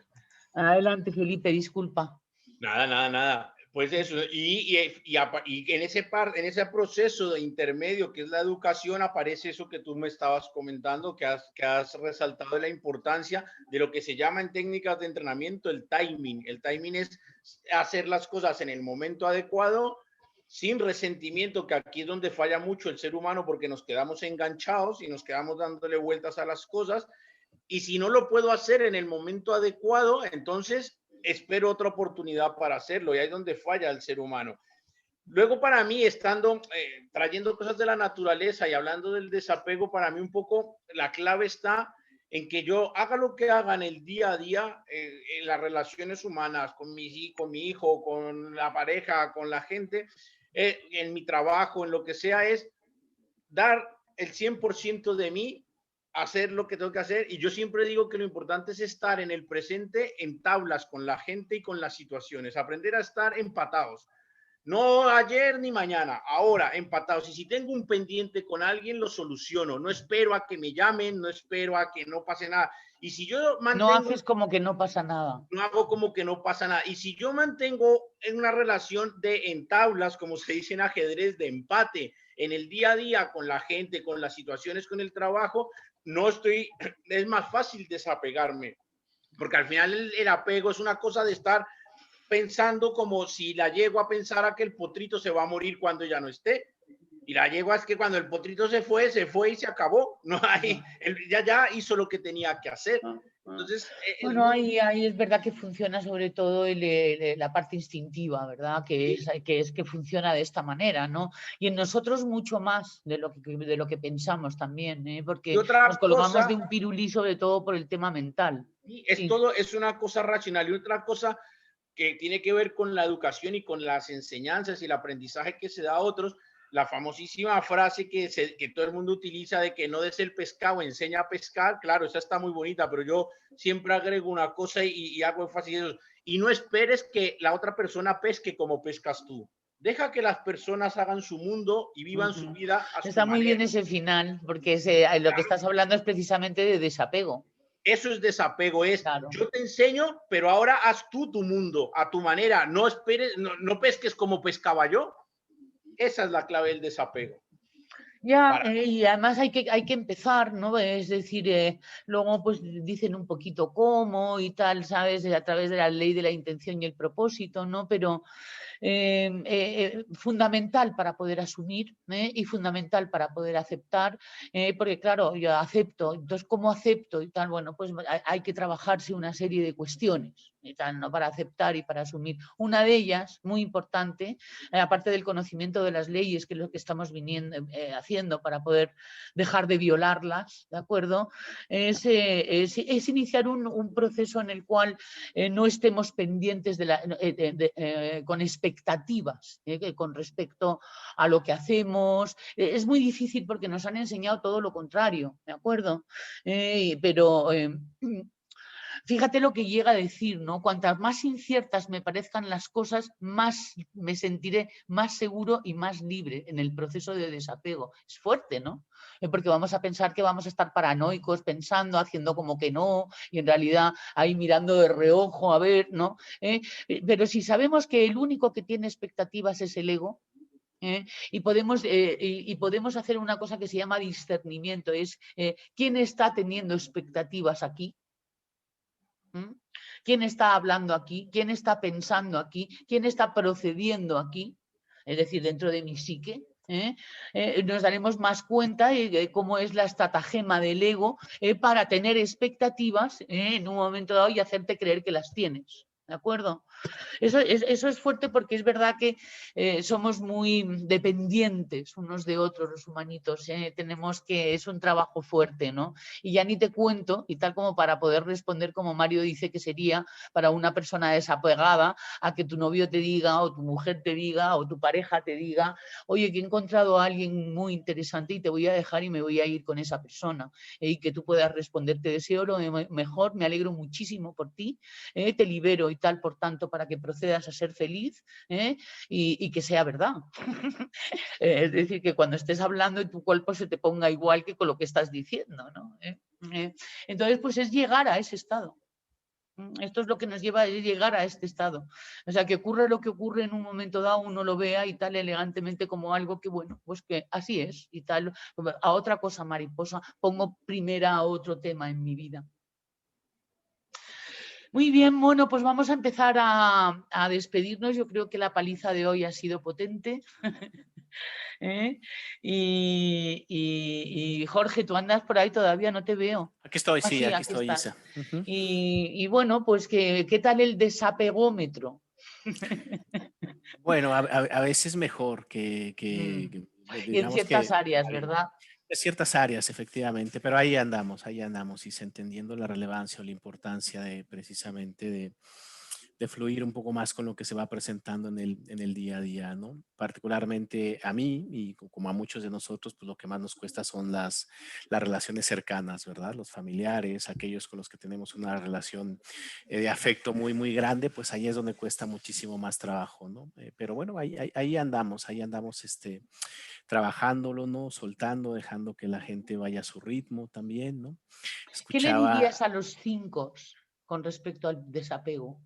Adelante, Felipe, disculpa. Nada. Pues eso, y en ese proceso de intermedio que es la educación, aparece eso que tú me estabas comentando, que has resaltado la importancia de lo que se llama en técnicas de entrenamiento el timing. El timing es hacer las cosas en el momento adecuado, sin resentimiento, que aquí es donde falla mucho el ser humano, porque nos quedamos enganchados y nos quedamos dándole vueltas a las cosas, y si no lo puedo hacer en el momento adecuado, entonces espero otra oportunidad para hacerlo, y ahí es donde falla el ser humano. Luego, para mí, trayendo cosas de la naturaleza y hablando del desapego, para mí un poco la clave está en que yo haga lo que haga en el día a día, en las relaciones humanas, con mi hijo, con la pareja, con la gente, en mi trabajo, en lo que sea, es dar el 100% de mí, hacer lo que tengo que hacer. Y yo siempre digo que lo importante es estar en el presente, en tablas con la gente y con las situaciones, aprender a estar empatados, no ayer ni mañana, ahora empatados. Y si tengo un pendiente con alguien, lo soluciono, no espero a que me llamen, no espero a que no pase nada. Y si yo mantengo, no haces como que no pasa nada. No hago como que no pasa nada. Y si yo mantengo en una relación en tablas, como se dice en ajedrez, de empate en el día a día con la gente, con las situaciones, con el trabajo, es más fácil desapegarme, porque al final el apego es una cosa de estar pensando como si la llego a pensar a que el potrito se va a morir cuando ya no esté. Y la yegua es que cuando el potrito se fue y se acabó. No hay, ya hizo lo que tenía que hacer. Entonces, bueno, ahí es verdad que funciona sobre todo la parte instintiva, ¿verdad? Que funciona de esta manera, ¿no? Y en nosotros mucho más de lo que pensamos también, porque nos colgamos de un pirulí sobre todo por el tema mental. Todo es una cosa racional. Y otra cosa que tiene que ver con la educación y con las enseñanzas y el aprendizaje que se da a otros, la famosísima frase que todo el mundo utiliza de que no des el pescado, enseña a pescar. Claro, esa está muy bonita, pero yo siempre agrego una cosa y hago énfasis en eso. Y no esperes que la otra persona pesque como pescas tú. Deja que las personas hagan su mundo y vivan su vida a su Está muy manera. bien ese final, porque lo que estás hablando es precisamente de desapego. Eso es desapego, yo te enseño, pero ahora haz tú tu mundo a tu manera. No esperes, no pesques como pescaba yo. Esa es la clave del desapego. Ya, y además hay que empezar, ¿no? Es decir, luego pues dicen un poquito cómo y tal, ¿sabes? A través de la ley de la intención y el propósito, ¿no? Pero fundamental para poder asumir y fundamental para poder aceptar, porque claro, yo acepto, entonces ¿cómo acepto y tal? Bueno, pues hay que trabajarse una serie de cuestiones. y tal, ¿no? Para aceptar y para asumir. Una de ellas, muy importante, aparte del conocimiento de las leyes, que es lo que estamos haciendo para poder dejar de violarlas, ¿de acuerdo? Es iniciar un proceso en el cual no estemos pendientes con expectativas con respecto a lo que hacemos. Es muy difícil porque nos han enseñado todo lo contrario, ¿de acuerdo? Pero fíjate lo que llega a decir, ¿no? Cuantas más inciertas me parezcan las cosas, más me sentiré más seguro y más libre en el proceso de desapego. Es fuerte, ¿no? Porque vamos a pensar que vamos a estar paranoicos, pensando, haciendo como que no, y en realidad ahí mirando de reojo a ver, ¿no? Pero si sabemos que el único que tiene expectativas es el ego, y podemos hacer una cosa que se llama discernimiento, es quién está teniendo expectativas aquí. ¿Quién está hablando aquí? ¿Quién está pensando aquí? ¿Quién está procediendo aquí? Es decir, dentro de mi psique. Nos daremos más cuenta de cómo es la estratagema del ego para tener expectativas en un momento dado y hacerte creer que las tienes. ¿De acuerdo? Eso es fuerte porque es verdad que somos muy dependientes unos de otros los humanitos. Es un trabajo fuerte, ¿no? Y ya ni te cuento, y tal como para poder responder como Mario dice que sería para una persona desapegada a que tu novio te diga o tu mujer te diga o tu pareja te diga, oye, que he encontrado a alguien muy interesante y te voy a dejar y me voy a ir con esa persona. Y que tú puedas responder, te deseo lo mejor, me alegro muchísimo por ti, te libero y tal, por tanto, para que procedas a ser feliz y que sea verdad. Es decir, que cuando estés hablando y tu cuerpo se te ponga igual que con lo que estás diciendo, ¿no? Entonces, pues es llegar a ese estado. Esto es lo que nos lleva a llegar a este estado. O sea, que ocurre lo que ocurre en un momento dado, uno lo vea y tal elegantemente como algo que, bueno, pues que así es y tal. A otra cosa mariposa, pongo primera a otro tema en mi vida. Muy bien, bueno, pues vamos a empezar a despedirnos. Yo creo que la paliza de hoy ha sido potente. Y Jorge, tú andas por ahí todavía, no te veo. Aquí estoy, Ah, sí, sí, aquí aquí estoy, estás. Isa. Ujú. Y bueno, pues ¿qué tal el desapegómetro? Bueno, a veces mejor Y en digamos ciertas que áreas, ¿verdad? de ciertas áreas, efectivamente, pero ahí andamos, y entendiendo la relevancia o la importancia de precisamente de fluir un poco más con lo que se va presentando en el día a día, ¿no? Particularmente a mí y como a muchos de nosotros, pues lo que más nos cuesta son las relaciones cercanas, ¿verdad? Los familiares, aquellos con los que tenemos una relación de afecto muy, muy grande, pues ahí es donde cuesta muchísimo más trabajo, ¿no? Pero bueno, ahí andamos, trabajándolo, ¿no? Soltando, dejando que la gente vaya a su ritmo también, ¿no? ¿Qué le Escuchaba, dirías a los 5 con respecto al desapego?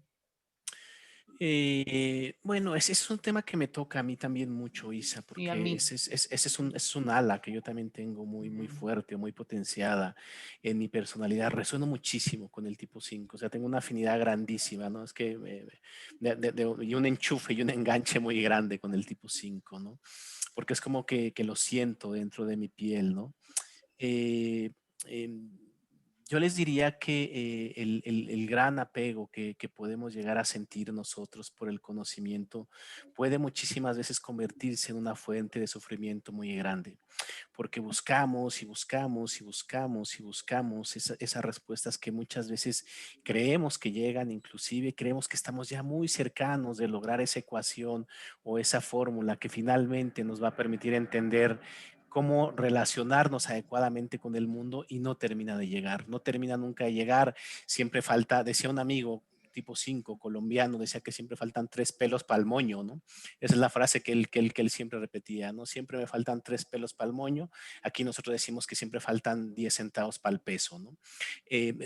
bueno, ese es un tema que me toca a mí también mucho, Isa, Y a porque mí. ese es un ala que yo también tengo muy, muy fuerte, muy potenciada en mi personalidad. Resueno muchísimo con el tipo 5, o sea, tengo una afinidad grandísima, ¿no? Es que y un enchufe y un enganche muy grande con el tipo 5, ¿no? Porque es como que lo siento dentro de mi piel, ¿no? Eh, em, yo les diría que el gran apego que podemos llegar a sentir nosotros por el conocimiento puede muchísimas veces convertirse en una fuente de sufrimiento muy grande, porque buscamos y buscamos y buscamos y buscamos esas respuestas que muchas veces creemos que llegan, inclusive creemos que estamos ya muy cercanos de lograr esa ecuación o esa fórmula que finalmente nos va a permitir entender cómo relacionarnos adecuadamente con el mundo, y no termina de llegar, no termina nunca de llegar. Siempre falta, decía un amigo tipo 5 colombiano, decía que siempre faltan 3 pelos para el moño, ¿no? Esa es la frase que él siempre repetía, ¿no? Siempre me faltan 3 pelos para el moño. Aquí nosotros decimos que siempre faltan 10 centavos para el peso, ¿no?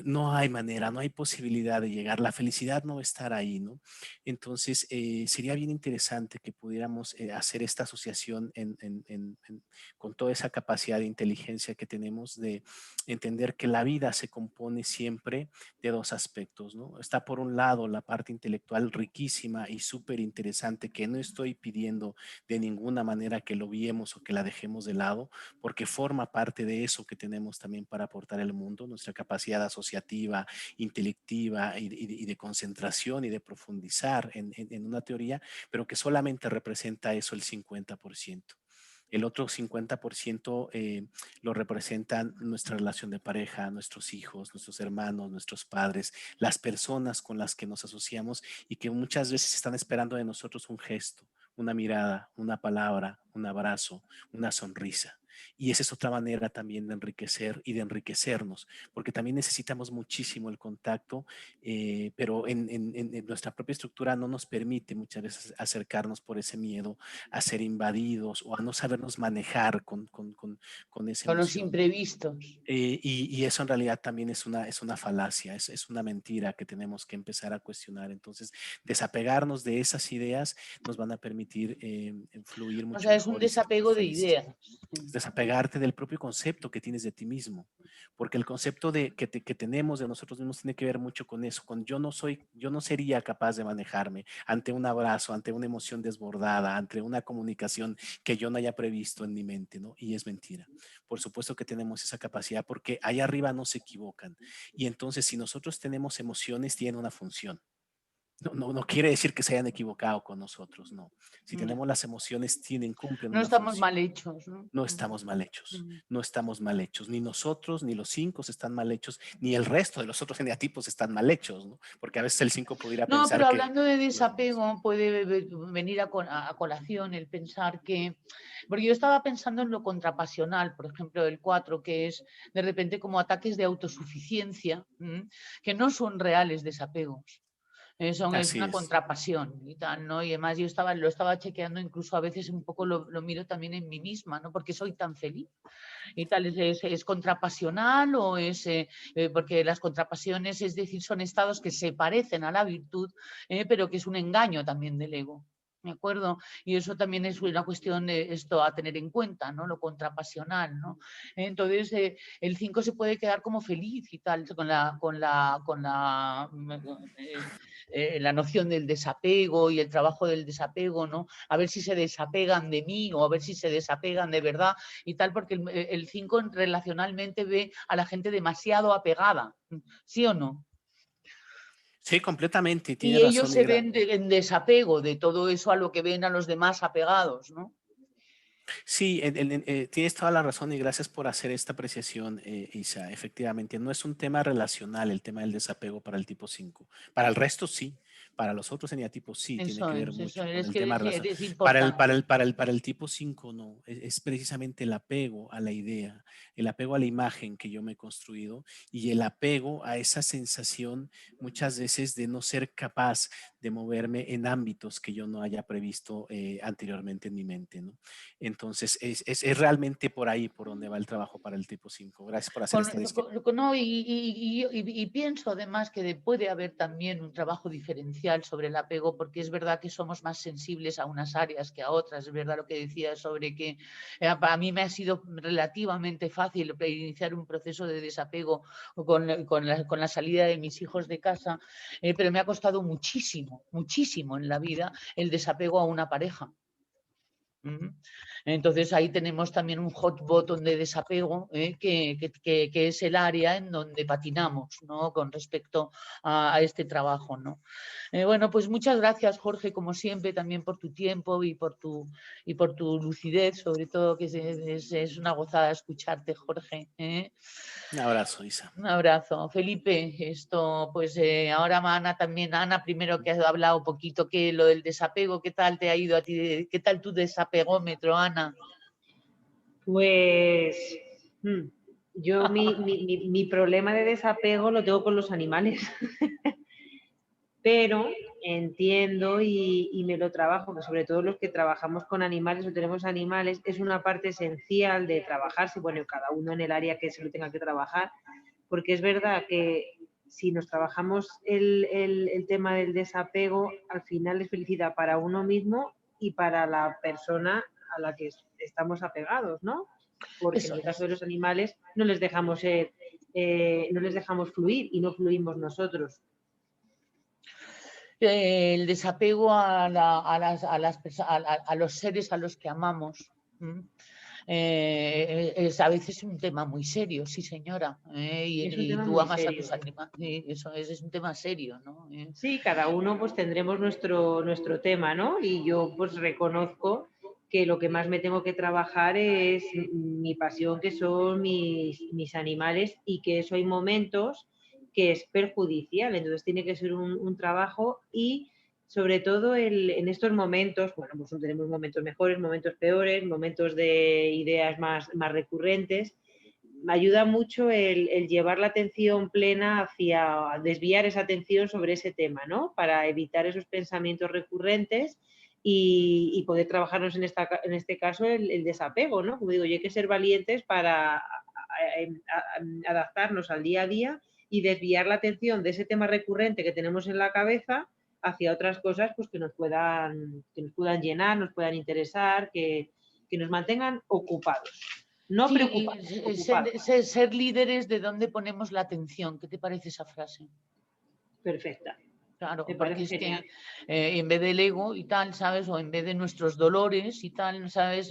No hay manera, no hay posibilidad de llegar. La felicidad no va a estar ahí, ¿no? Entonces, sería bien interesante que pudiéramos hacer esta asociación con toda esa capacidad de inteligencia que tenemos de entender que la vida se compone siempre de dos aspectos, ¿no? Está por un un lado la parte intelectual riquísima y súper interesante, que no estoy pidiendo de ninguna manera que lo viemos o que la dejemos de lado, porque forma parte de eso que tenemos también para aportar al mundo, nuestra capacidad asociativa, intelectiva y de concentración y de profundizar en una teoría, pero que solamente representa eso el 50%. El otro 50% lo representan nuestra relación de pareja, nuestros hijos, nuestros hermanos, nuestros padres, las personas con las que nos asociamos y que muchas veces están esperando de nosotros un gesto, una mirada, una palabra, un abrazo, una sonrisa. Y esa es otra manera también de enriquecer y de enriquecernos, porque también necesitamos muchísimo el contacto, pero en nuestra propia estructura no nos permite muchas veces acercarnos por ese miedo a ser invadidos o a no sabernos manejar con esa Con los emoción. imprevistos. Y eso en realidad también es una falacia, es una mentira que tenemos que empezar a cuestionar. Entonces, desapegarnos de esas ideas nos van a permitir fluir mucho O sea, es un mejor y ser desapego de felices. ideas. Desapegarte del propio concepto que tienes de ti mismo, porque el concepto que tenemos de nosotros mismos tiene que ver mucho con eso, con yo no sería capaz de manejarme ante un abrazo, ante una emoción desbordada, ante una comunicación que yo no haya previsto en mi mente, ¿no? Y es mentira. Por supuesto que tenemos esa capacidad porque allá arriba no se equivocan. Y entonces, si nosotros tenemos emociones, tienen una función. No quiere decir que se hayan equivocado con nosotros, no. Si tenemos las emociones, cumplen No una estamos función. mal hechos, ¿no? No estamos mal hechos, no estamos mal hechos, ni nosotros, ni los 5 están mal hechos, ni el resto de los otros eneatipos están mal hechos, ¿no? Porque a veces el 5 pudiera No, pensar pero que... hablando de desapego, puede venir a colación el pensar que, porque yo estaba pensando en lo contrapasional, por ejemplo, el 4, que es de repente como ataques de autosuficiencia, que no son reales desapegos. Es Así una es. contrapasión y tal, ¿no? Y además yo lo estaba chequeando, incluso a veces un poco lo miro también en mí misma, ¿no? Porque soy tan feliz y tal, ¿es contrapasional o es, porque las contrapasiones, es decir, son estados que se parecen a la virtud, pero que es un engaño también del ego. ¿De acuerdo? Y eso también es una cuestión de esto a tener en cuenta, ¿no? Lo contrapasional, ¿no? Entonces, el 5 se puede quedar como feliz y tal, con la noción del desapego y el trabajo del desapego, ¿no? A ver si se desapegan de mí o a ver si se desapegan de verdad y tal, porque el 5 relacionalmente ve a la gente demasiado apegada, ¿sí o no? Sí, completamente, tiene Y ellos razón. se ven en desapego de todo eso a lo que ven a los demás apegados, ¿no? Sí, tienes toda la razón y gracias por hacer esta apreciación, Isa. Efectivamente, no es un tema relacional el tema del desapego para el tipo 5. Para el resto sí, para los otros eneatipos sí, tiene que ver Eso mucho con es el que tema relacional. es importante. Para el tipo 5 no, es precisamente el apego a la idea, el apego a la imagen que yo me he construido y el apego a esa sensación muchas veces de no ser capaz de moverme en ámbitos que yo no haya previsto anteriormente en mi mente, ¿no? Entonces, es realmente por ahí por donde va el trabajo para el tipo 5. Gracias por hacer esta descripción. No, y pienso además que puede haber también un trabajo diferencial sobre el apego, porque es verdad que somos más sensibles a unas áreas que a otras. Es verdad lo que decía sobre que para mí me ha sido relativamente fácil iniciar un proceso de desapego con la salida de mis hijos de casa, pero me ha costado muchísimo, muchísimo en la vida el desapego a una pareja. Entonces ahí tenemos también un hot button de desapego, que es el área en donde patinamos, ¿no? Con respecto a este trabajo, ¿no? Bueno, pues muchas gracias, Jorge, como siempre, también por tu tiempo y por tu lucidez, sobre todo, que es una gozada escucharte, Jorge. Un abrazo, Isa. Un abrazo. Felipe, esto, pues ahora Ana también, Ana, primero que has hablado un poquito que lo del desapego, ¿qué tal te ha ido a ti? ¿Qué tal tu desapegómetro, Ana? Pues yo mi problema de desapego lo tengo con los animales, pero entiendo y me lo trabajo, que sobre todo los que trabajamos con animales o tenemos animales, es una parte esencial de trabajarse, bueno, cada uno en el área que se lo tenga que trabajar, porque es verdad que si nos trabajamos el tema del desapego, al final es felicidad para uno mismo y para la persona a la que estamos apegados, ¿no? Porque Eso en el caso es. de los animales no les dejamos fluir y no fluimos nosotros. el desapego a los seres a los que amamos. Es a veces un tema muy serio, sí señora, Es un y tema tú muy amas a serio. tus animales, eso es un tema serio, ¿no? Sí, cada uno pues tendremos nuestro tema, ¿no? Y yo pues reconozco que lo que más me tengo que trabajar es mi pasión, que son mis animales, y que eso hay momentos que es perjudicial, entonces tiene que ser un trabajo, y sobre todo en estos momentos, bueno, pues tenemos momentos mejores, momentos peores, momentos de ideas más recurrentes. Me ayuda mucho el llevar la atención plena hacia desviar esa atención sobre ese tema, ¿no? Para evitar esos pensamientos recurrentes y poder trabajarnos en este caso el desapego, ¿no? Como digo, yo hay que ser valientes para adaptarnos al día a día y desviar la atención de ese tema recurrente que tenemos en la cabeza hacia otras cosas pues, que nos puedan llenar, nos puedan interesar, que nos mantengan ocupados. No Sí, preocupados, ocupados. ser líderes de dónde ponemos la atención. ¿Qué te parece esa frase? Perfecta. Claro, Me porque parece es genial. que en vez del ego y tal, ¿sabes? O en vez de nuestros dolores y tal, ¿sabes?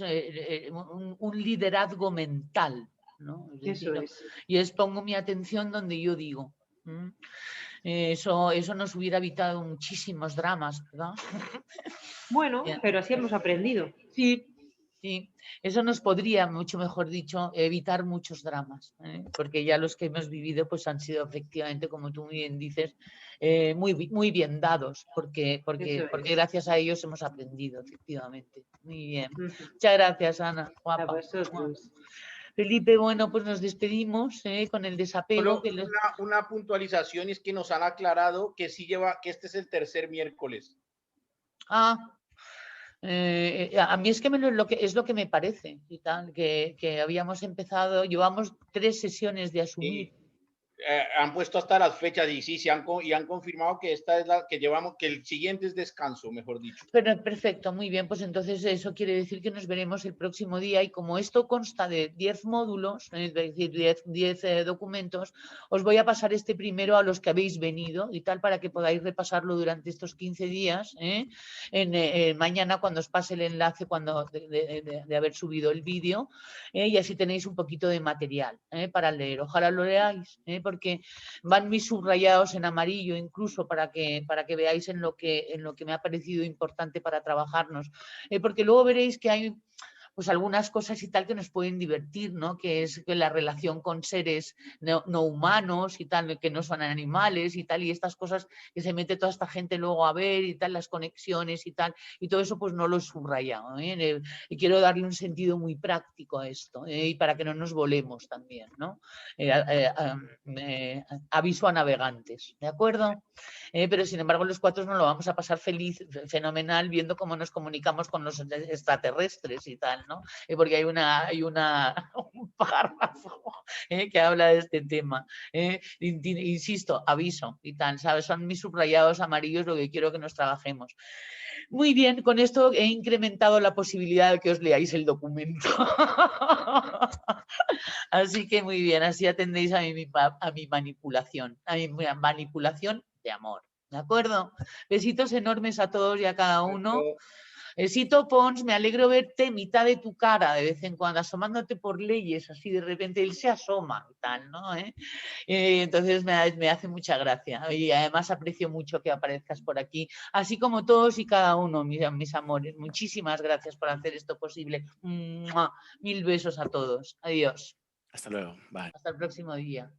Un liderazgo mental, ¿no? Es Eso decir, es. y es pongo mi atención donde yo digo. Eso nos hubiera evitado muchísimos dramas, ¿verdad? Bueno, Bien. pero así hemos aprendido. Sí, sí, eso nos podría, mucho mejor dicho, evitar muchos dramas, porque ya los que hemos vivido pues han sido efectivamente, como tú muy bien dices, muy bien dados, porque Eso es. gracias a ellos hemos aprendido, efectivamente. Muy bien. Ujú. Muchas gracias, Ana, A guapa. vosotros. Felipe, bueno, pues nos despedimos con el desapego. Solo una puntualización, es que nos han aclarado que sí que este es el tercer miércoles. Ah, a mí es que es lo que me parece y tal, que habíamos empezado, llevamos 3 sesiones de asumir. Han puesto hasta las fechas y sí, y han confirmado que esta es la que llevamos, que el siguiente es descanso, mejor dicho. Pero perfecto, muy bien, pues entonces eso quiere decir que nos veremos el próximo día, y como esto consta de 10 módulos, es decir, 10 documentos, os voy a pasar este primero a los que habéis venido y tal, para que podáis repasarlo durante estos 15 días, mañana cuando os pase el enlace de haber subido el vídeo, y así tenéis un poquito de material para leer. Ojalá lo leáis, porque van mis subrayados en amarillo incluso para que veáis en lo que me ha parecido importante para trabajarnos, porque luego veréis que hay pues algunas cosas y tal que nos pueden divertir, ¿no? Que es que la relación con seres no humanos y tal, que no son animales y tal, y estas cosas que se mete toda esta gente luego a ver y tal, las conexiones y tal, y todo eso pues no lo he subrayado, y quiero darle un sentido muy práctico a esto, y para que no nos volemos también, ¿no? Aviso a navegantes, ¿de acuerdo? Pero sin embargo los 4 nos lo vamos a pasar fenomenal viendo cómo nos comunicamos con los extraterrestres y tal, ¿no? Porque hay un párrafo que habla de este tema. Insisto, aviso y tal, ¿sabes? Son mis subrayados amarillos lo que quiero que nos trabajemos. Muy bien, con esto he incrementado la posibilidad de que os leáis el documento. Así que muy bien, así atendéis a mi manipulación, de amor. ¿De acuerdo? Besitos enormes a todos y a cada uno. Besito, Pons, me alegro verte mitad de tu cara de vez en cuando, asomándote por leyes, así de repente él se asoma y tal, ¿no? Entonces me hace mucha gracia y además aprecio mucho que aparezcas por aquí, así como todos y cada uno, mis amores. Muchísimas gracias por hacer esto posible. ¡Mua! 1000 besos a todos. Adiós. Hasta luego. Bye. Hasta el próximo día.